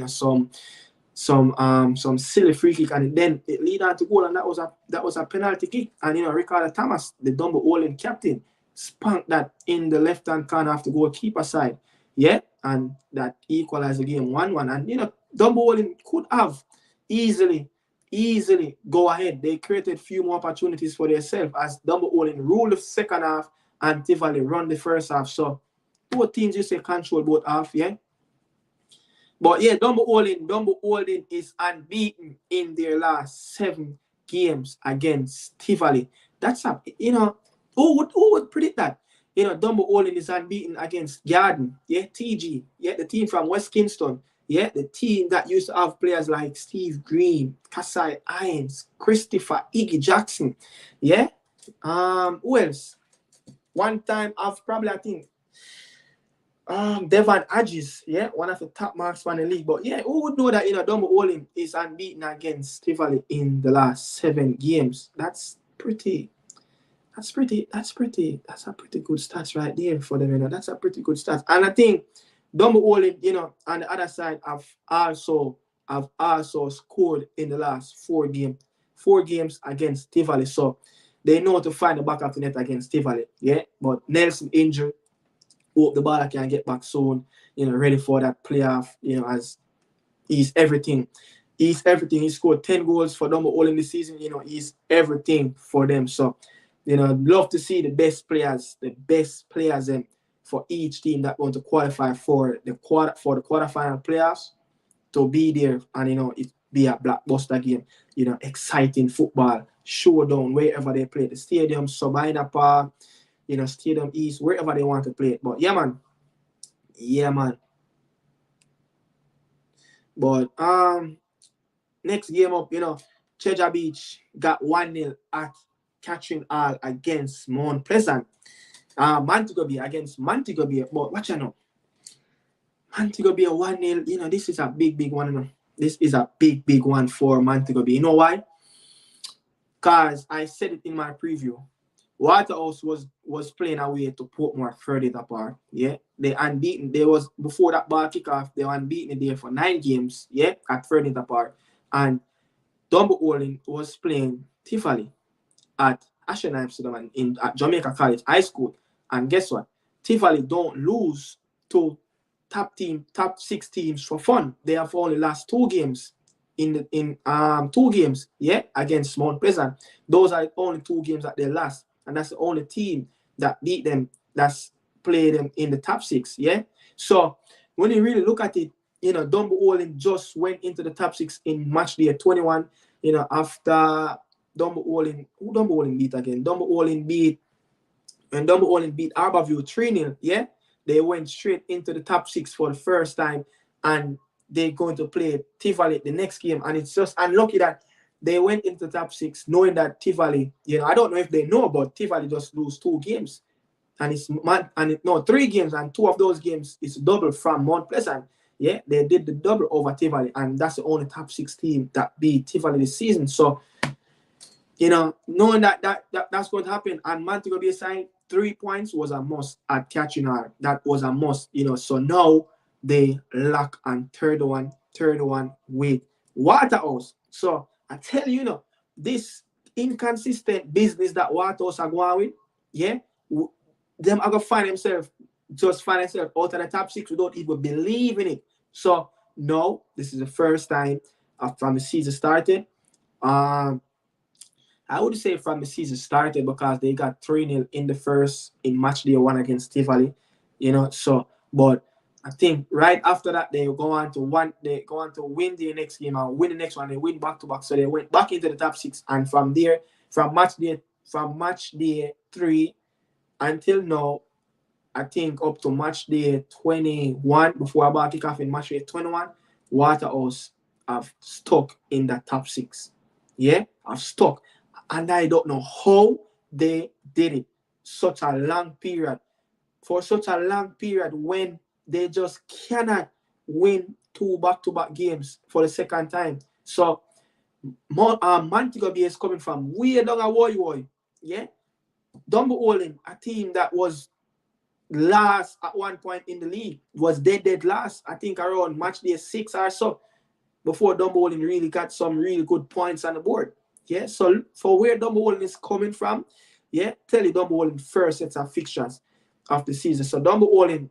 some silly free kick, and then it lead on to goal, and that was a penalty kick. And Ricardo Thomas, the Dumbo Olin captain, spanked that in the left hand corner of the goalkeeper side. Yeah, and that equalized the game 1-1. And Dumbo Olin could have easily go ahead. They created few more opportunities for themselves as Dumbo Olin ruled the second half and Tivoli run the first half. So both teams you say control both half, yeah. But yeah, Dumbo Olin is unbeaten in their last 7 games against Tivoli. That's up. Who would predict that? Dumbo Olin is unbeaten against Garden. Yeah, TG. Yeah, the team from West Kingston. Yeah, the team that used to have players like Steve Green, Kasai Irons, Christopher Iggy Jackson. Yeah. Who else? One time I've probably, I think, Devon Adjis, yeah, one of the top marksmen in the league. But yeah, who would know that Dumbo Olin is unbeaten against Tivoli in the last 7 games? That's a pretty good stats right there for them. That's a pretty good stats. And I think Dumbo Olin, on the other side, have also scored in the last 4 games against Tivoli. So they know to find the back of the net against Tivoli. Yeah, but Nelson injured. Hope the ball can get back soon, ready for that playoff, as he's everything. He's everything. He scored 10 goals for Dumbo Olin this season. He's everything for them. So, love to see the best players for each team that want to qualify for the quarterfinal playoffs to be there, and it be a blockbuster game. Exciting football showdown wherever they play, the stadium, Sabina Park, Stadium East, wherever they want to play it. But yeah, man. But next game up, Treasure Beach got 1-0 at Catherine Hall against Mount Pleasant. Montego Bay against Montego Bay. But watch out now. Montego Bay 1-0. This is a big one. This is a big one for Montego Bay. You know why? Because I said it in my preview. Waterhouse was playing away to Portmore further apart. Yeah, they unbeaten. They was before that ball kickoff. They were unbeaten there for 9 games. Yeah, at further apart. And Dumbo Olin was playing Tivoli at Ashen Amsterdam at Jamaica College High School. And guess what? Tivoli don't lose to top 6 teams for fun. They have only lost 2 games. In 2 games, yeah, against Mount Pleasant. Those are the only 2 games that they lost. And that's the only team that beat them, that's played them in the top 6, yeah? So when you really look at it, Dumbo Olin just went into the top 6 in match day 21, after Dumbo Olin beat again. When Dumbo Olin beat Arborview 3-0, yeah? They went straight into the top 6 for the first time, and they're going to play Tivoli the next game. And it's just unlucky that they went into the top 6 knowing that Tivoli, I don't know if they know, but Tivoli just lose 2 games. And 3 games, and 2 of those games is double from Mount Pleasant. Yeah, they did the double over Tivoli, and that's the only top 6 team that beat Tivoli this season. So, knowing that's going to happen, and Montego Bay side, 3 points was a must at catching her. That was a must, So now they lock on third one with Waterhouse. So I tell you, this inconsistent business that Waterhouse are going with, yeah, them are going to find themselves out of the top 6 without even believing it. So no, this is the first time from the season started. I would say from the season started because they got 3-0 in match day 1 against Tivoli, So, but I think right after that they go on to win the next game and win the next one. They win back to back, so they went back into the top 6. And from there, from match day 3 until now, I think up to match day 21 before about kick off in match day 21, Waterhouse have stuck in the top 6. yeah, are stuck. And I don't know how they did it. Such a long period. For such a long period when they just cannot win two back-to-back games for the second time. So Montego Bay is coming from way down a Woy. Yeah. Dumble a team that was last at one point in the league, was dead last, I think around match day 6 or so, before Dumble really got some really good points on the board. Yeah, so for where Dumble is coming from, yeah, tell you Dumble first sets of fixtures of the season. So Dumble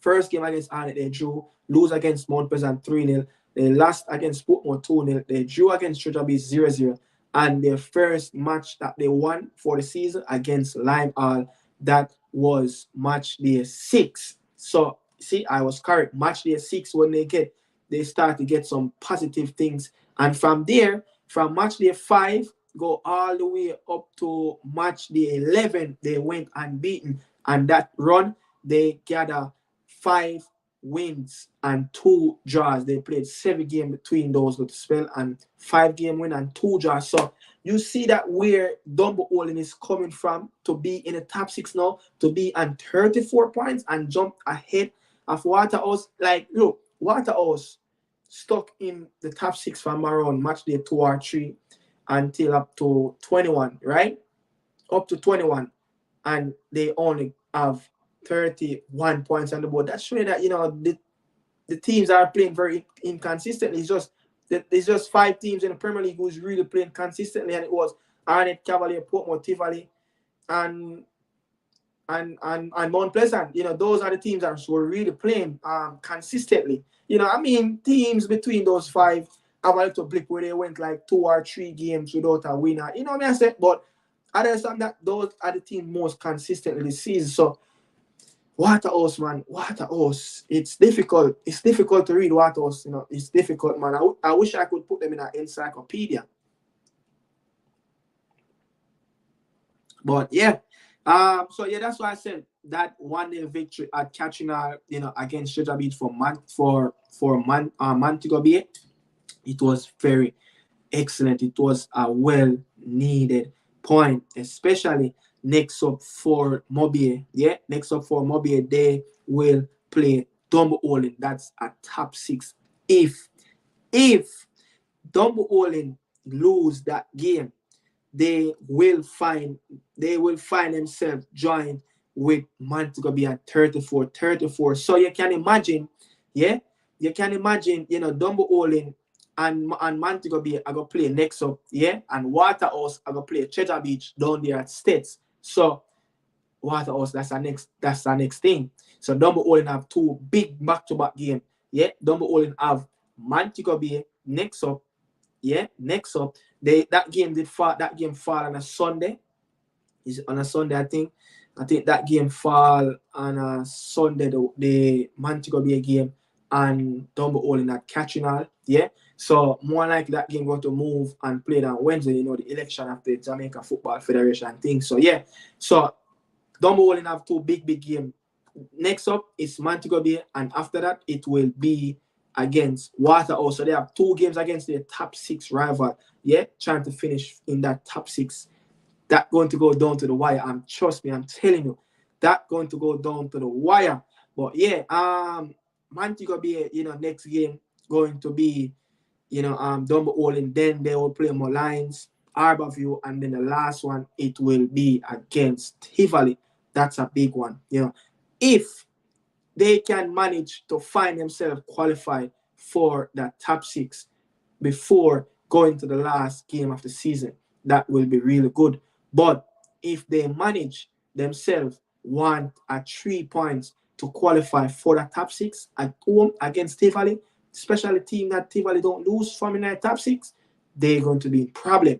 first game against Arnett, they drew, lose against Mount Pleasant 3-0. They lost against Portmore 2-0. They drew against Treasure Beach 0-0. And their first match that they won for the season against Lime Hall, that was match day 6. So, see, I was correct. Match day 6, when they start to get some positive things. And from there, from match day 5, go all the way up to match day 11, they went unbeaten. And that run, they gather 5 wins and 2 draws. They played 7 games between those little spell, and 5-game win and 2 draws. So you see that where Dumbo Olin is coming from to be in the top 6 now, to be on 34 points and jump ahead of Waterhouse. Like, look, Waterhouse stuck in the top 6 from around match day 2 or 3 until up to 21, right? Up to 21. And they only have 31 points on the board. That's showing that, the teams are playing very inconsistently. It's just 5 teams in the Premier League who's really playing consistently, and it was Arnett, Cavalier, Portmore, Tivoli, and Mount Pleasant. Those are the teams that were really playing consistently. Teams between those 5 have a little blip where they went like 2 or 3 games without a winner. You know what I said? But I understand that those are the teams most consistently this season. So Waterhouse, man, Waterhouse. It's difficult. It's difficult to read Waterhouse. It's difficult, man. I wish I could put them in an encyclopedia. But yeah, so yeah, that's why I said that 1-0 victory at Katrina, against Treasure Beach for Montego Bay. It was very excellent. It was a well-needed point, especially next up for Mobile. Yeah, next up for Mobile, they will play Dumbo Olin. That's a top 6. If Dumbo Olin lose that game, they will find themselves joined with Montego Bay at 34. So you can imagine, Dumbo Olin and Montego Bay are going to play next up, yeah? And Waterhouse are going to play Treasure Beach down there at States. So Waterhouse, that's our next thing. So Dumbo Olin have 2 big back-to-back games, yeah? Dumbo Olin have Montego Bay next up, yeah? Next up, that game fall on a Sunday. Is it on a Sunday, I think? I think that game fall on a Sunday, the Montego Bay game, and Dumbo Olin at Catchinall, yeah? So more likely that game going to move and play on Wednesday, the election of the Jamaica Football Federation thing. So yeah, so Dumbo Olin have 2 big games. Next up is Montego Bay, and after that it will be against Waterhouse. So they have 2 games against their top 6 rival, yeah, trying to finish in that top 6. That going to go down to the wire. Trust me, I'm telling you, that going to go down to the wire. But yeah, Montego Bay, next game going to be, Dumbo Olin. Then they will play more Lions, Harborview, and then the last one it will be against Tivoli. That's a big one. If they can manage to find themselves qualified for that top 6 before going to the last game of the season, that will be really good. But if they manage themselves want a 3 points to qualify for the top 6 at home against Tivoli, especially a team that Tivoli don't lose from in that top 6, they're going to be in problem.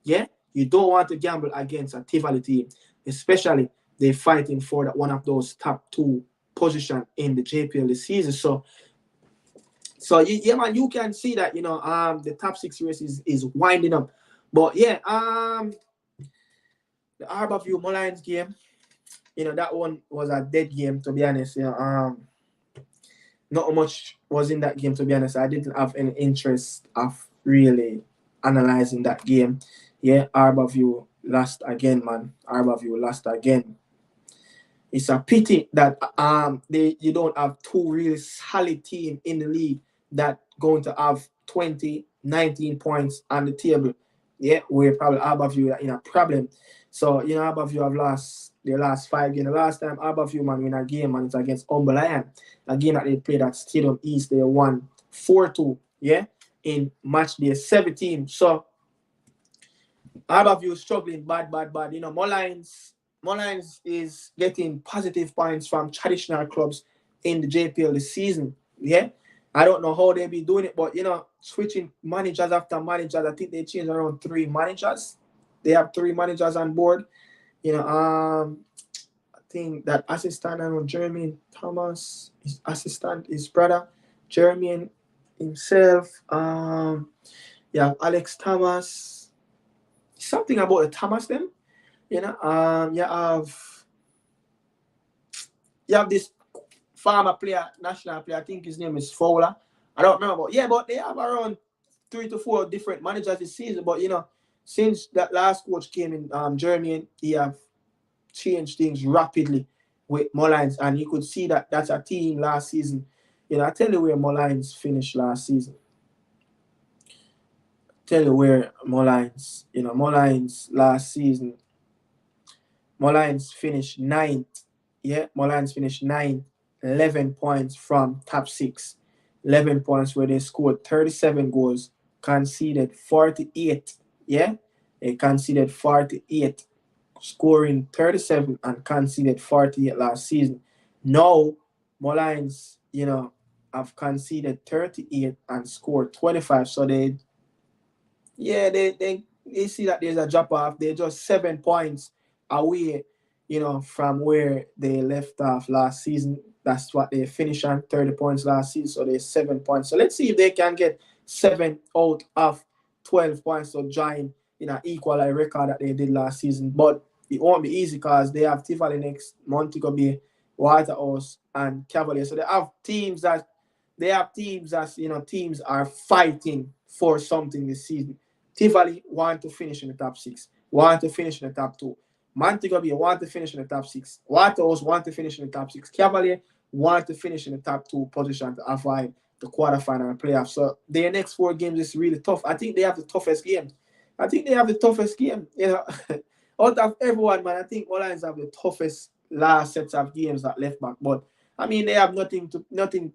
Yeah, you don't want to gamble against a Tivoli team, especially they're fighting for one of those top 2 position in the JPL this season. So yeah, man, you can see that the top 6 race is winding up. But yeah, the Harborview Lions game, that one was a dead game, to be honest. Not much was in that game, to be honest. I didn't have any interest of really analyzing that game. Yeah, Arborview lost again, man. Arborview lost again. It's a pity that you don't have two really solid team in the league that going to have 20, 19 points on the table. Yeah, we're probably Arborview in a problem. So, Arborview have lost their last 5 games. The last time Arborview, man, win a game, man, it's against Umberland. A game that they played at Stadium East, they won 4-2, yeah, in match day 17. So, Arborview is struggling bad, bad, bad. Mullines is getting positive points from traditional clubs in the JPL this season. Yeah. I don't know how they be doing it, but switching managers after managers. I think they changed around 3 managers. They have 3 managers on board. I think that assistant, I know Jeremy Thomas, his assistant, his brother, Jeremy himself. Alex Thomas. Something about the Thomas them. You have this former player, national player. I think his name is Fowler. I don't remember, but they have around 3 to 4 different managers this season. But since that last coach came in, Jeremy, he have changed things rapidly with Mullines, and you could see that that's a team last season. I tell you where Mullines finished last season. Mullines last season. Mullines finished 9th. Yeah, Mullines finished 9th, 11 points from top 6. 11 points where they scored 37 goals, conceded 48. Yeah, they conceded 48, scoring 37 and conceded 48 last season. Now, Mullines, have conceded 38 and scored 25. So they see that there's a drop off. They're just 7 points away, from where they left off last season. That's what they finished on, 30 points last season. So they're 7 points. So let's see if they can get 7 out of 12 points to join in an equal record that they did last season. But it won't be easy because they have Tivoli next, Montego Bay, Waterhouse, and Cavalier. So they have teams that teams are fighting for something this season. Tivoli want to finish in the top 6, want to finish in the top 2. Montego Bay want to finish in the top 6. Waterhouse want to finish in the top 6. Cavalier want to finish in the top 2 position to avoid the quarterfinal and playoffs. So their next 4 games is really tough. I think they have the toughest game. Out of everyone, man, I think Lions have the toughest last sets of games that left back. But I mean, they have nothing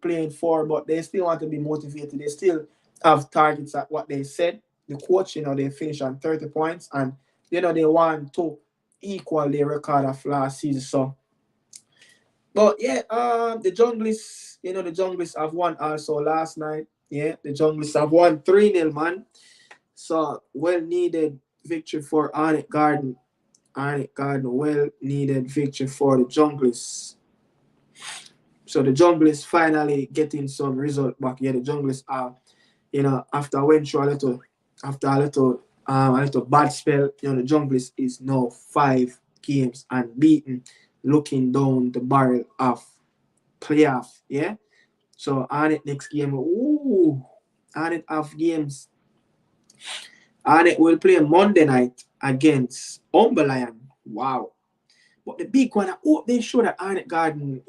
playing for, but they still want to be motivated. They still have targets at what they said. The coach, they finish on 30 points, and they want to equal their record of last season. So, but the Junglists have won also last night. Yeah, the Junglists have won 3-0, man. So well needed victory for Arnett Garden. Well needed victory for the Junglists. So the Junglists finally getting some result back. Yeah, the Junglists are, after went through a little bad spell, the Junglists is now 5 games unbeaten, looking down the barrel of playoff. Yeah. So Arnett next game, Arnett have games. Arnett will play Monday night against Umberland. Wow. But the big one, I hope they show that Arnett Garden,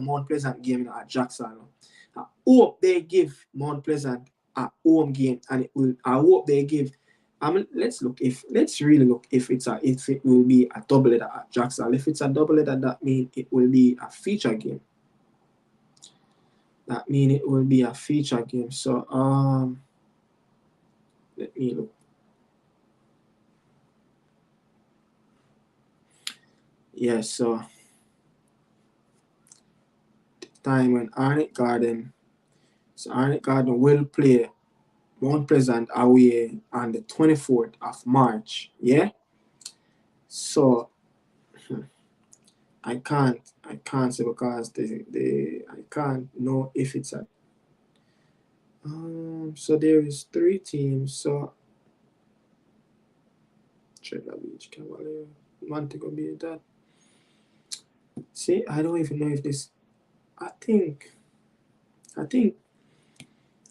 Mount Pleasant game at Jackson. I hope they give Mount Pleasant a home game, and I hope they give. Let's really look if it will be a doubleheader at Jackson. If it's a doubleheader, that means it will be a feature game. So let me look. Yeah, so the time when Arnett Garden will play Mount Pleasant away on the 24th of March. Yeah. So I can't say because I can't know if it's a. So there is 3 teams. So Trevor Beach, Cavalier, Montego Bay. That. See, I don't even know if this. I think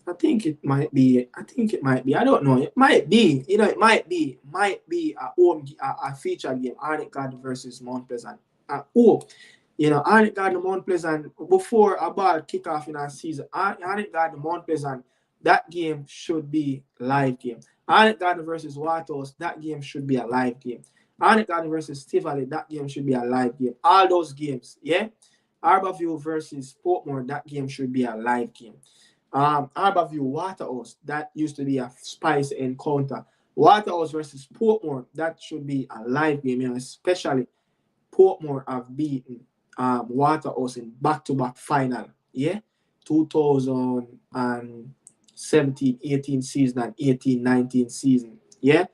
I think it might be. I think it might be. I don't know. It might be. You know, it might be. Might be a feature game. Arctic Garden versus Mount Pleasant. Oh, you know, Arctic Garden Mount Pleasant before a ball kick off in our season. Arctic Garden Mount Pleasant. That game should be live game. Arctic Garden versus Watos. That game should be a live game. Arctic Garden versus Tivoli. That game should be a live game. All those games, yeah. Arborview versus Portmore. That game should be a live game. Arborview Waterhouse, that used to be a spice encounter. Waterhouse versus Portmore, that should be a live game, you know, especially Portmore have beaten Waterhouse in back-to-back final, yeah? 2017-18 season and 18-19 season, yeah?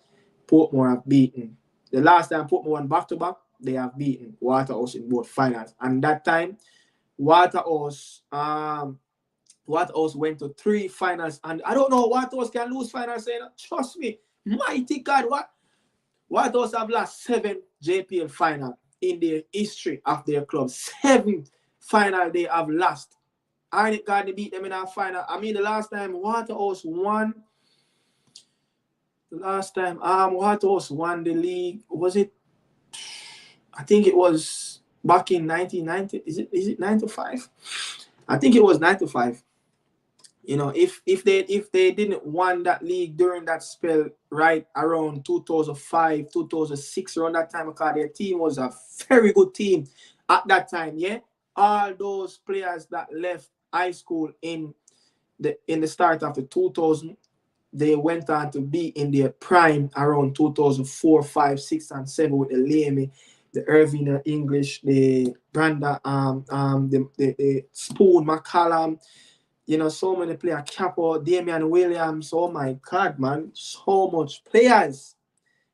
Portmore have beaten. The last time Portmore won back-to-back, they have beaten Waterhouse in both finals. And that time, Waterhouse went to 3 finals, and I don't know what else can lose finals. Saying, trust me, mighty God, what else have lost 7 JPL final in the history of their club. 7 final they have lost. Arctic Garden beat them in our final. I mean, the last time Waterhouse won the league, was it? I think it was back in 1990. Is it 95? I think it was 95. You know, if they didn't won that league during that spell right around 2005, 2006, around that time, because their team was a very good team at that time, yeah. All those players that left high school in the start of the 2000, they went on to be in their prime around 2004, 5, 6, and 7 with the Lamy, the Irving English, the Branda, the Spoon, McCallum. You know, so many players. Capo, Damian Williams. Oh my God, man. So much players.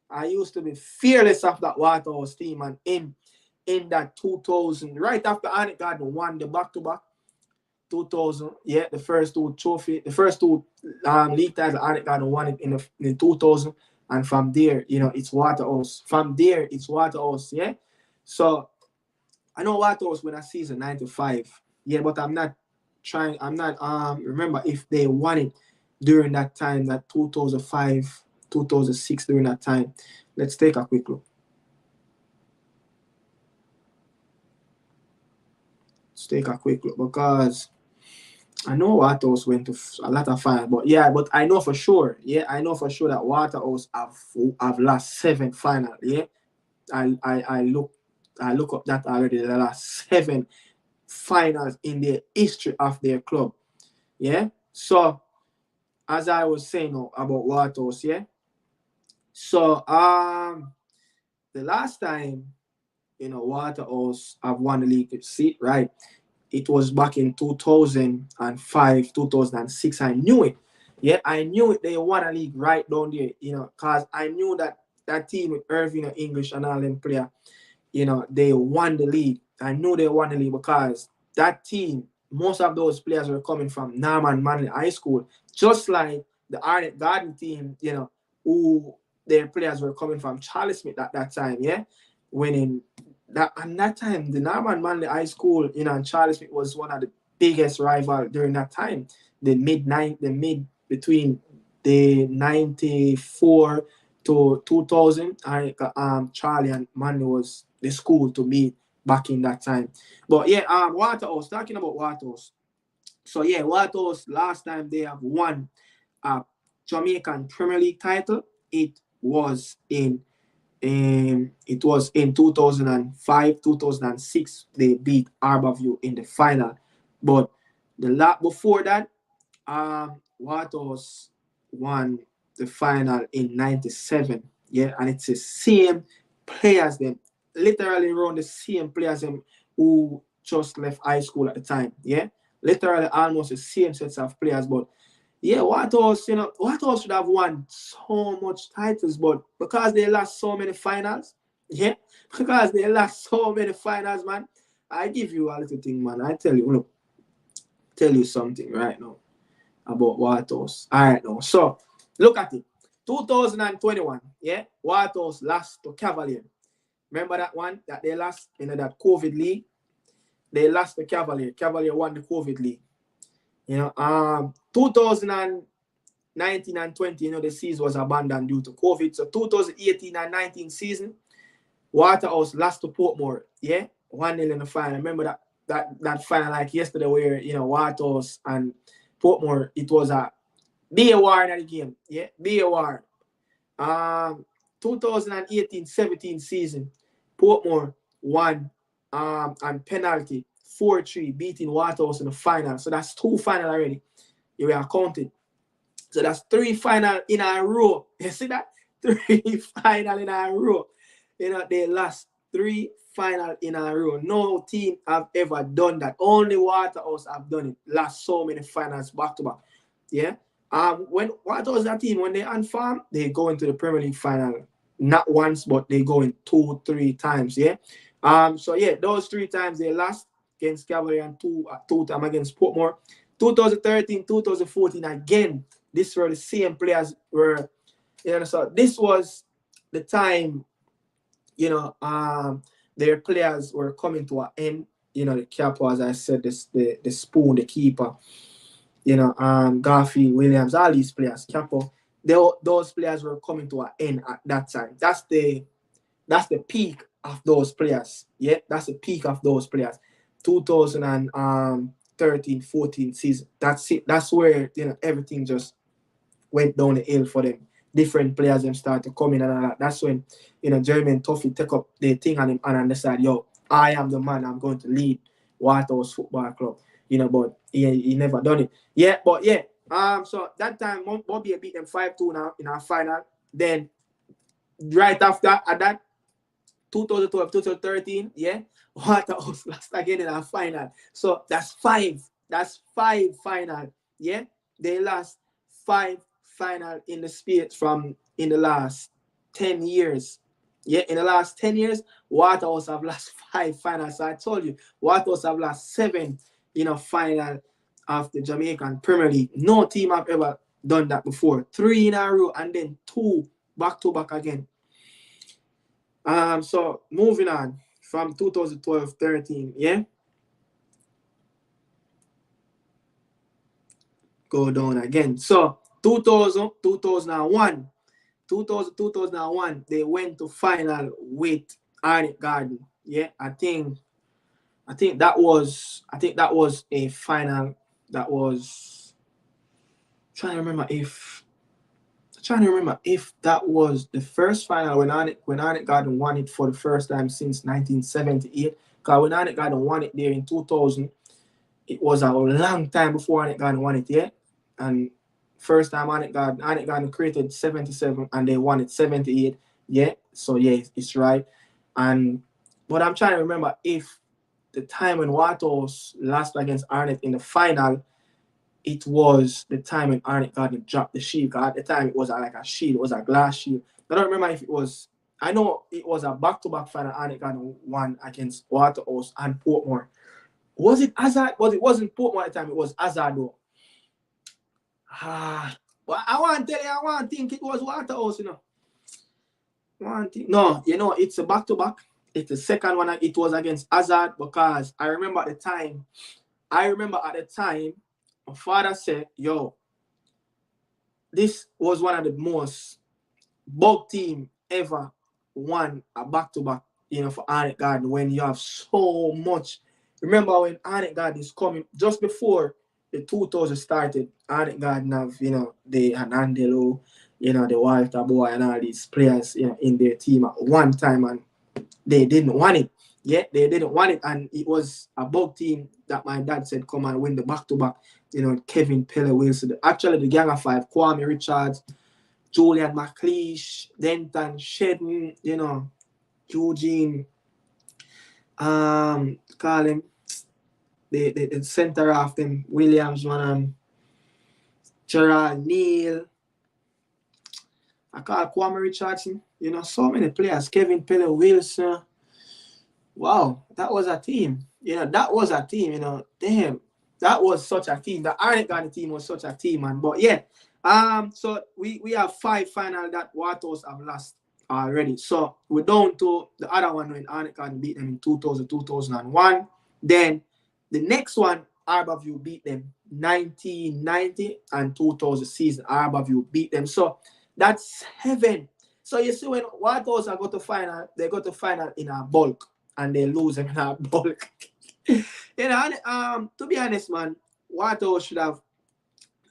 I used to be fearless of that Waterhouse team. And in that 2000, right after Arctic Garden won the back-to-back, 2000, yeah, the first 2 league titles, Arctic Garden won it in 2000. And from there, you know, it's Waterhouse. From there, it's Waterhouse, yeah? So, I know Waterhouse win a season 95. Yeah, but I'm not remember if they won it during that time, that 2005, 2006, during that time. Let's take a quick look. Let's take a quick look, because I know Waterhouse went to a lot of finals, but I know for sure, that Waterhouse have lost 7 finals, yeah. I look up that already, the last 7 finals in the history of their club. Yeah. So as I was saying about Waterhouse, yeah. So the last time, you know, Waterhouse have won the league seat, right? It was back in 2005, 2006. I knew it. Yeah, I knew it. They won a league right down there, you know, because I knew that team with Irving English and all them player, you know, they won the league. I knew they won the league because that team, most of those players were coming from Norman Manley High School, just like the Arctic Garden team, you know, who their players were coming from Charlie Smith at that time, yeah, winning that. And that time, the Norman Manley High School, you know, and Charlie Smith was one of the biggest rival during that time. The mid between the 94 to 2000, Charlie and Manley was the school to meet back in that time. But yeah, Waterhouse, talking about Waterhouse. So yeah, Waterhouse, last time they have won a Jamaican Premier League title, it was in 2005, 2006. They beat Arborview in the final. But the lot before that, Waterhouse won the final in 97. Yeah, and it's the same players them, literally around the same players them who just left high school at the time. Yeah, literally almost the same sets of players. But yeah, Waterhouse, you know, Waterhouse should have won so much titles, but because they lost so many finals, yeah, because they lost so many finals, man. I give you a little thing, man. I tell you, look, tell you something right now about Waterhouse. All right, now. So, look at it. 2021, yeah, Waterhouse lost to Cavalier. Remember that one that they lost in that COVID league? They lost to Cavalier. Cavalier won the COVID league. You know, 2019 and 20, you know, the season was abandoned due to COVID. So 2018 and 19 season, Waterhouse lost to Portmore, yeah, 1-0 in the final. Remember that final like yesterday where, you know, Waterhouse and Portmore, it was a be a war in the game, yeah, be a war. 2018-17 season, Portmore won and penalty 4-3, beating Waterhouse in the final. So that's 2 final already. You are counted. So that's 3 final in a row. You see that? 3 final in a row. You know, they lost 3 final in a row. No team have ever done that. Only Waterhouse have done it. Lost so many finals back to back. Yeah. When Waterhouse that team, when they unfarm, they go into the Premier League final. Not once, but they go in 2-3 times. Yeah. So yeah, those 3 times they lost against Cavalry and 2 times against Portmore. 2013, 2014 again. These were the same players were, you know, so this was the time, you know, their players were coming to an end. You know, the capo, as I said, the spoon, the keeper, you know, Garfield, Williams, all these players, capo, those players were coming to an end at that time. That's the peak of those players. Yeah, that's the peak of those players. 2013-14 season. That's it. That's where, you know, everything just went down the hill for them. Different players them start to come in and all that. That's when, you know, Jeremy and Tuffy take up the thing on him and decide, yo, I am the man. I'm going to lead Waterhouse Football Club. You know, but he never done it. Yeah, but yeah. So that time Bobby beat them 5-2 now in our final. Then right after at that 2012, 2013, yeah, Waterhouse lost again in our final. So that's 5. That's 5 final. Yeah, they lost 5 final in the space from in the last 10 years. Yeah, in the last 10 years, Waterhouse have lost 5 finals. So I told you, Waterhouse have lost 7, you know, final of the Jamaican Premier League. No team have ever done that before. 3 in a row and then 2 back to back again. So moving on from 2012-13, yeah. Go down again. So 2000, 2001, 2001, they went to final with Arnett Garden. Yeah, I think that was a final that was trying to remember if that was the first final when Arnett Garden won it for the first time since 1978. Because when Arnett Garden won it there in 2000, it was a long time before Arnett Garden won it, yeah. And first time Arnett Garden created 77 and they won it 78, yeah. So yeah, it's right. But I'm trying to remember if the time when Waterhouse lost against Arnett in the final, it was the time when Arnett Garden dropped the shield. At the time, it was like a shield. It was a glass shield. I don't remember if it was... I know it was a back-to-back final Arnett Garden won against Waterhouse and Portmore. Was it Hazard? It wasn't Portmore at the time. It was Hazard, though. Well, I want to tell you, I want to think it was Waterhouse, you know. No, you know, it's a back-to-back. It's the second one. It was against Hazard because I remember at the time, my father said, yo, this was one of the most bug team ever won a back-to-back, you know, for Arnett Garden when you have so much. Remember when Arnett Garden is coming, just before the 2000 started, Arnett Garden have, you know, the Anandelo, you know, the Walter Boy and all these players, you know, in their team at one time, and they didn't want it. Yeah, they didn't want it, and it was a bug team that my dad said come and win the back-to-back. You know, Kevin Pele Wilson. Actually, the Gang of 5, Kwame Richards, Julian McLeish, Denton Shedden, you know, Eugene, call him, the center of them, Williams, Gerard Neal. I call Kwame Richardson, you know, so many players, Kevin Pele Wilson. Wow, that was a team. You know, that was a team, you know, damn. That was such a team. The Arnett Garden team was such a team, man. But yeah, so we have 5 final that Waterhouse have lost already. So we're down to the other one when Arnett Garden beat them in 2000, 2001. Then the next one Arborview beat them 1990 and 2000 season. Arborview beat them. So that's heaven. So you see when Waterhouse are go to final, they go to final in a bulk and they lose them in a bulk. You know, to be honest, man, Waterhouse should have.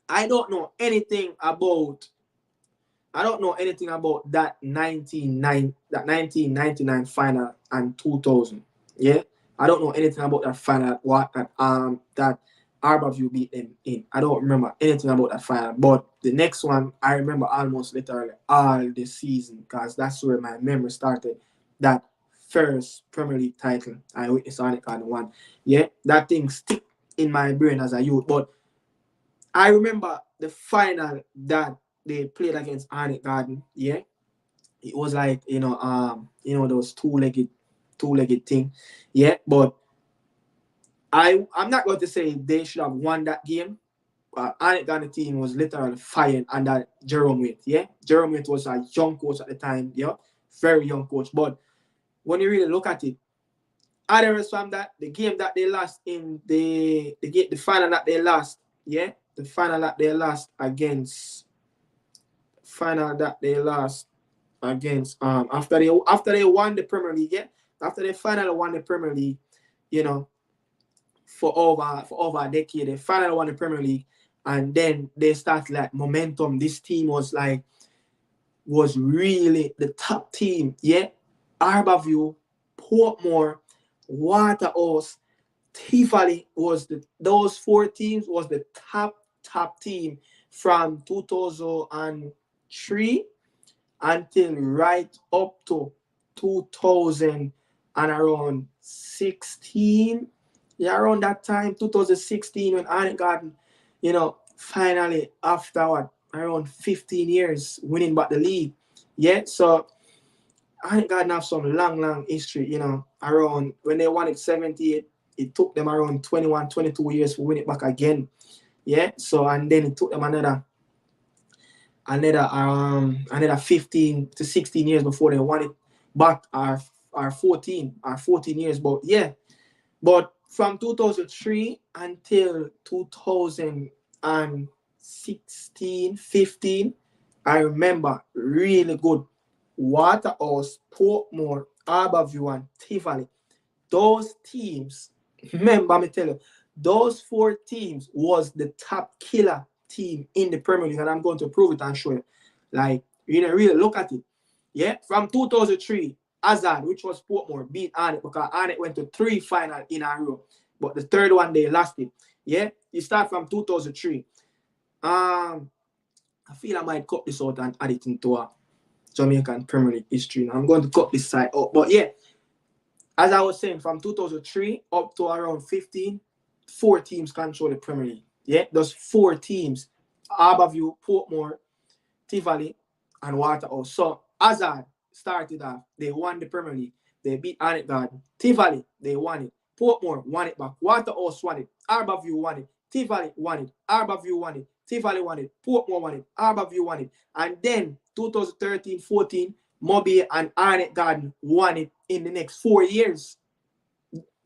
I don't know anything about. I don't know anything about that 1999 final and 2000. Yeah, I don't know anything about that final. What that Arborview beat them in. I don't remember anything about that final. But the next one, I remember almost literally all the season because that's where my memory started. That first Premier League title I witnessed on it and one. Yeah, that thing stick in my brain as a youth. But I remember the final that they played against Arnett Garden. Yeah, it was like those two-legged thing. Yeah, but I'm not going to say they should have won that game. Arnett Garden team was literally firing under Jerome Waite. Yeah, Jerome Waite was a young coach at the time. Yeah, very young coach. But when you really look at it, others from that the game that they lost in the final that they lost. Yeah, the final that they lost against after they won the Premier League, yeah, after they finally won the Premier League, you know, for over a decade, they finally won the Premier League, and then they start like momentum. This team was really the top team, yeah. Arborview, Portmore, Waterhouse, Tivoli was those four teams was the top team from 2003 until right up to 2000 and around 16. Yeah, around that time, 2016, when Arnett Garden, finally after around 15 years winning back the league. Yeah, so Arnett Garden have some long history, around when they won it 78, it took them around 21, 22 years to win it back again. Yeah, so and then it took them another 15 to 16 years before they won it back, are 14 years. But yeah, but from 2003 until 2016, 15, I remember really good. Waterhouse, Portmore, Arborview, and Tivoli. Those teams, remember me tell you, those four teams was the top killer team in the Premier League, and I'm going to prove it and show you. Like, really look at it. Yeah, from 2003, Hazard, which was Portmore, beat Arnett because Arnett went to 3 final in a row, but the third one they lost it. Yeah, you start from 2003. I feel I might cut this out and add it into a Jamaican Premier League history. Now I'm going to cut this side out, but yeah, as I was saying, from 2003 up to around 15, 4 teams control the Premier League. Yeah, those 4 teams: Arborview, Portmore, Tivoli, and Waterhouse. So Hazard started off. They won the Premier League. They beat Arnett Garden. Tivoli, they won it. Portmore won it back. Waterhouse won it. Arborview won it. Tivoli won it. Arborview won it. Tivoli won it. Portmore won it. Arborview won it. And then 2013-14, Mobile and Arnett Garden won it in the next 4 years.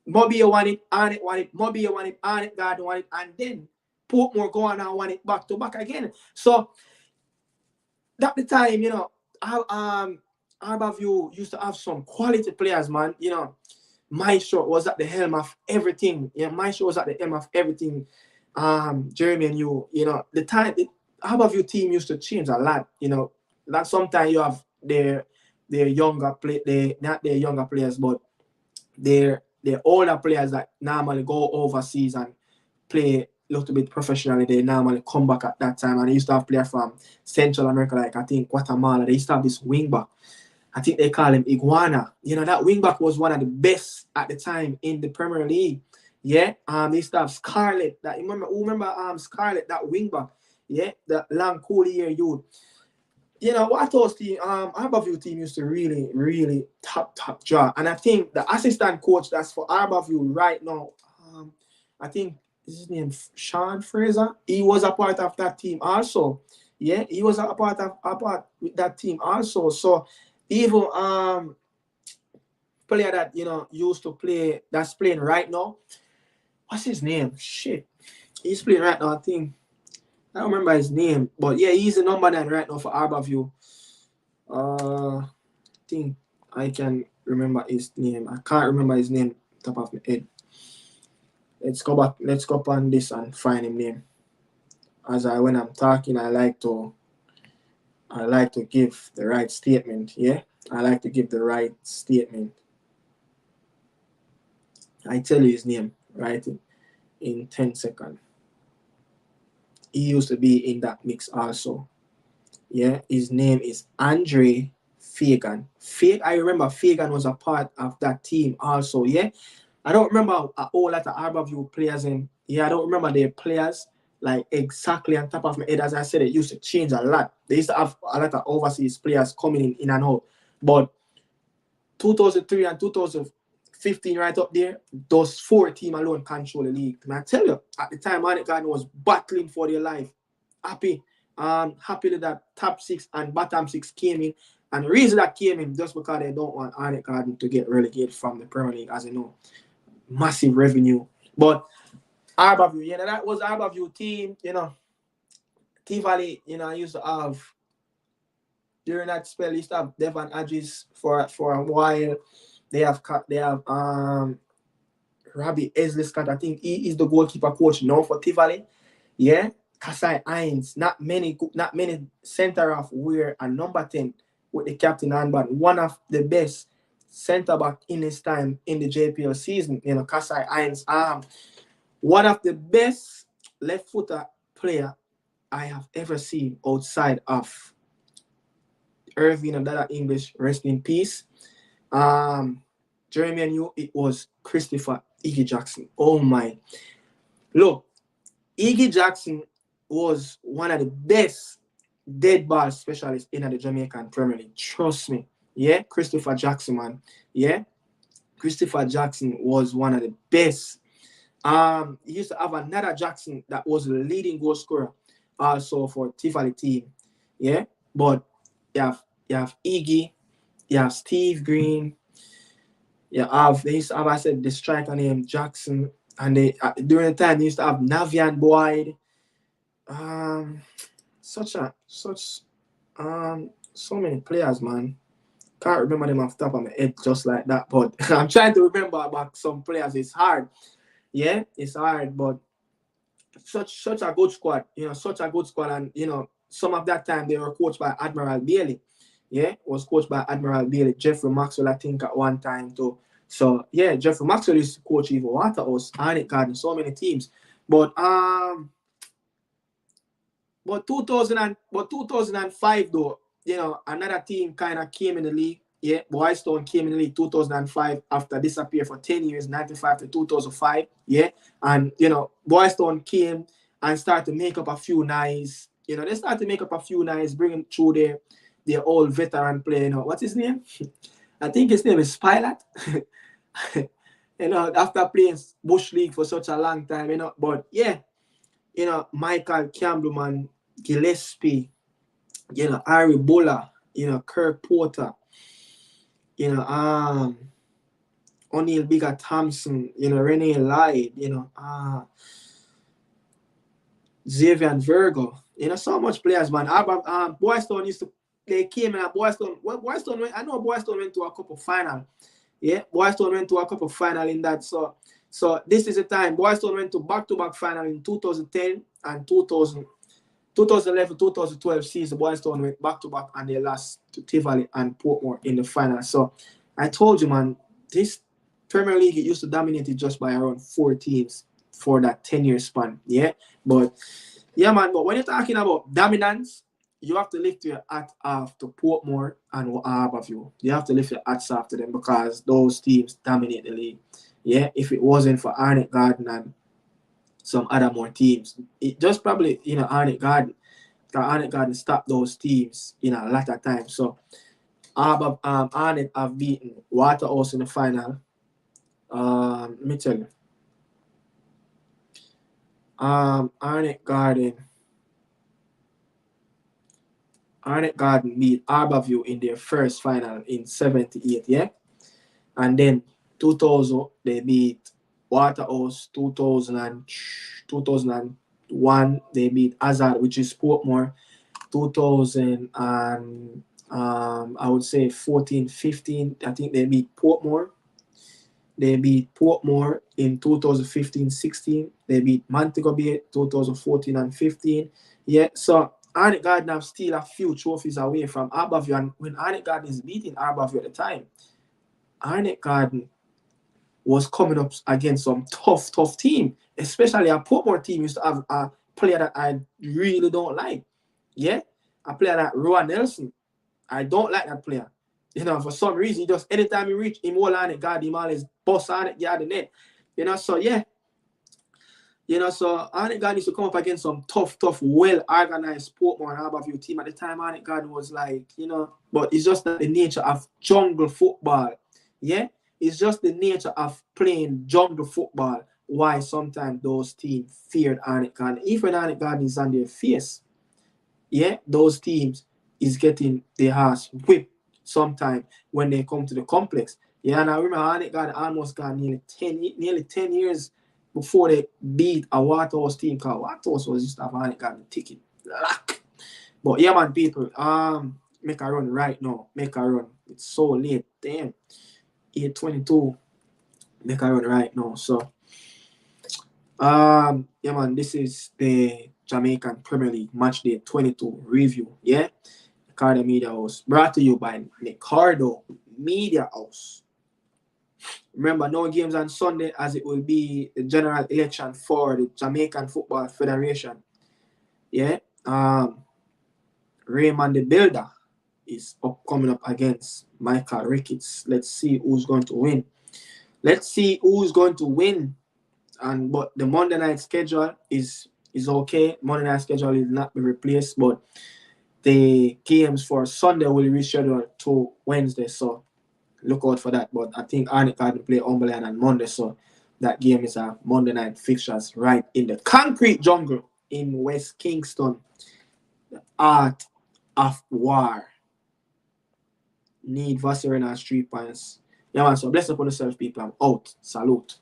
Mobile won it, Arnett won it, Mobile won it, Arnett Garden won it, and then Portmore go on and won it back to back again. So at the time, Arborview used to have some quality players, man. Maestro was at the helm of everything. Yeah, Maestro was at the helm of everything. Jeremy and the time the Arborview team used to change a lot. That sometimes you have their younger not their younger players, but their older players that normally go overseas and play a little bit professionally. They normally come back at that time, and they used to have players from Central America, like I think Guatemala. They used to have this wingback. I think they call him Iguana. That wingback was one of the best at the time in the Premier League. Yeah, they used to have Scarlett. Remember Scarlett, that wingback? Yeah, the long, cool year youth. Waterhouse team, Arborview team used to really, really top draw. And I think the assistant coach that's for Arborview right now, I think his name Sean Fraser. He was a part of that team also. Yeah, he was a part with that team also. So even player that used to play, that's playing right now, what's his name? Shit. He's playing right now, I think. I don't remember his name. But yeah, he's the number 9 right now for Harborview. I think I can remember his name. I can't remember his name top of my head. Let's go back. Let's go up on this and find him name. When I'm talking, I like to give the right statement. Yeah, I like to give the right statement. I tell you his name right in 10 seconds. He used to be in that mix also. Yeah, his name is Andre Fagan. I remember Fagan was a part of that team also. Yeah, I don't remember a whole lot of Harborview players in. Yeah, I don't remember their players like exactly on top of my head. As I said, it used to change a lot. They used to have a lot of overseas players coming in and out. But 2003 and 2015 right up there, those 4 teams alone control the league. And I tell you, at the time, Arnett Garden was battling for their life. Happy that top 6 and bottom 6 came in. And the reason that came in just because they don't want Arnett Garden to get relegated from the Premier League, as you know. Massive revenue. But Harborview, that was Harborview team, T-Valley, I used to have, during that spell, used to have Devon Adjis for a while. They have Robbie Esley Scott. I think he is the goalkeeper coach now for T-Valley. Yeah. Kasai Hines. Not many center half wear a number 10 with the captain on, but one of the best center back in his time in the JPL season. Kasai Hines. One of the best left footer player I have ever seen outside of Irving and Dada English, rest in peace. Jeremy and you, it was Christopher Iggy Jackson. Oh my. Look, Iggy Jackson was one of the best dead ball specialists in the Jamaican Premier League. Trust me. Yeah, Christopher Jackson, man. Yeah. Christopher Jackson was one of the best. He used to have another Jackson that was the leading goal scorer also for T-Valley team. Yeah. But you have Iggy, you have Steve Green, they used to have, I said, the striker named Jackson, and they during the time they used to have Navian Boyd. So many players, man. Can't remember them off the top of my head just like that, but I'm trying to remember about some players. It's hard. Yeah, it's hard, but such a good squad, such a good squad, and some of that time they were coached by Admiral Bailey. Yeah, was coached by Admiral Bailey. Jeffrey Maxwell, I think, at one time too. So yeah, Jeffrey Maxwell used to coach even Waterhouse, Arnett Garden, so many teams. But 2005 though, another team kind of came in the league. Yeah, Boystone came in the league 2005 after disappearing for 10 years, 95 to 2005. Yeah, and Boystone came and started to make up a few nice. They started to make up a few nice, bringing through their old veteran player. What's his name? I think his name is Pilot. After playing Bush League for such a long time, But yeah, Michael Campbellman, Gillespie, Harry Buller, Kirk Porter, O'Neill Bigger Thompson, Renee Lloyd, Xavier Virgo, so much players, man. Boystone they came in at Boystone. Boystone went, I know Boystone went to a couple final. Yeah, Boystone went to a couple final in that. So this is the time. Boystone went to back-to-back final in 2010 and 2011, 2012 season. Boystone went back-to-back and they lost to T-Valley and Portmore in the final. So I told you, man, this Premier League, it used to dominate it just by around 4 teams for that 10-year span. Yeah, but when you're talking about dominance, you have to lift your hat off to Portmore and Harborview. You have to lift your hats off to them because those teams dominate the league. Yeah, if it wasn't for Arnett Garden and some other more teams, it just probably, Arnett Garden stopped those teams, a lot of times. So Arnett have beaten Waterhouse in the final. Let me tell you. Arnett Garden beat Harborview in their first final in 78, yeah? And then 2000, they beat Waterhouse 2001 they beat Hazard, which is Portmore. 2000 and I would say 14-15, I think they beat Portmore. They beat Portmore in 2015-16. They beat Montego Bay 2014 and 15. Yeah, so Arnett Garden have still a few trophies away from Arborview. And when Arnett Garden is beating Arborview at the time, Arnett Garden was coming up against some tough team, especially a Portmore team used to have a player that I really don't like. Yeah, a player like Rowan Nelson. I don't like that player. You know, for some reason, he just anytime he reach him all on it, God, him always bust on it, yeah, the net. You know, so yeah. You know, so Arnett Garden used to come up against some tough, well-organized Portmore and Harborview team. At the time, Arnett Garden was like, you know, but it's just the nature of jungle football. Yeah? It's just the nature of playing jungle football why sometimes those teams feared Arnett Garden. Even Arnett Garden is on their face, yeah, those teams is getting their ass whipped sometime when they come to the complex. Yeah, and I remember Arnett Garden almost got nearly 10 years before they beat a Waterhouse team called Waterhouse was just have Arnett Garden ticket. But yeah, man, people, make a run right now. Make a run. It's so late. Damn. 8:22. Make a run right now. So, yeah, man, this is the Jamaican Premier League Match Day 22 review. Yeah, Ricardo Media House brought to you by Ricardo Media House. Remember, no games on Sunday as it will be the general election for the Jamaican Football Federation. Yeah, Raymond the Builder is coming up against Michael Ricketts. Let's see who's going to win. But the Monday night schedule is okay. Monday night schedule is not be replaced, but the games for Sunday will reschedule to Wednesday. So look out for that. But I think Arnett Garden play Umberland on Monday, so that game is a Monday night fixtures right in the concrete jungle in West Kingston. The art of war. Need Vassarena 3 points. Yeah, man. So bless upon yourself, people. I'm out. Salute.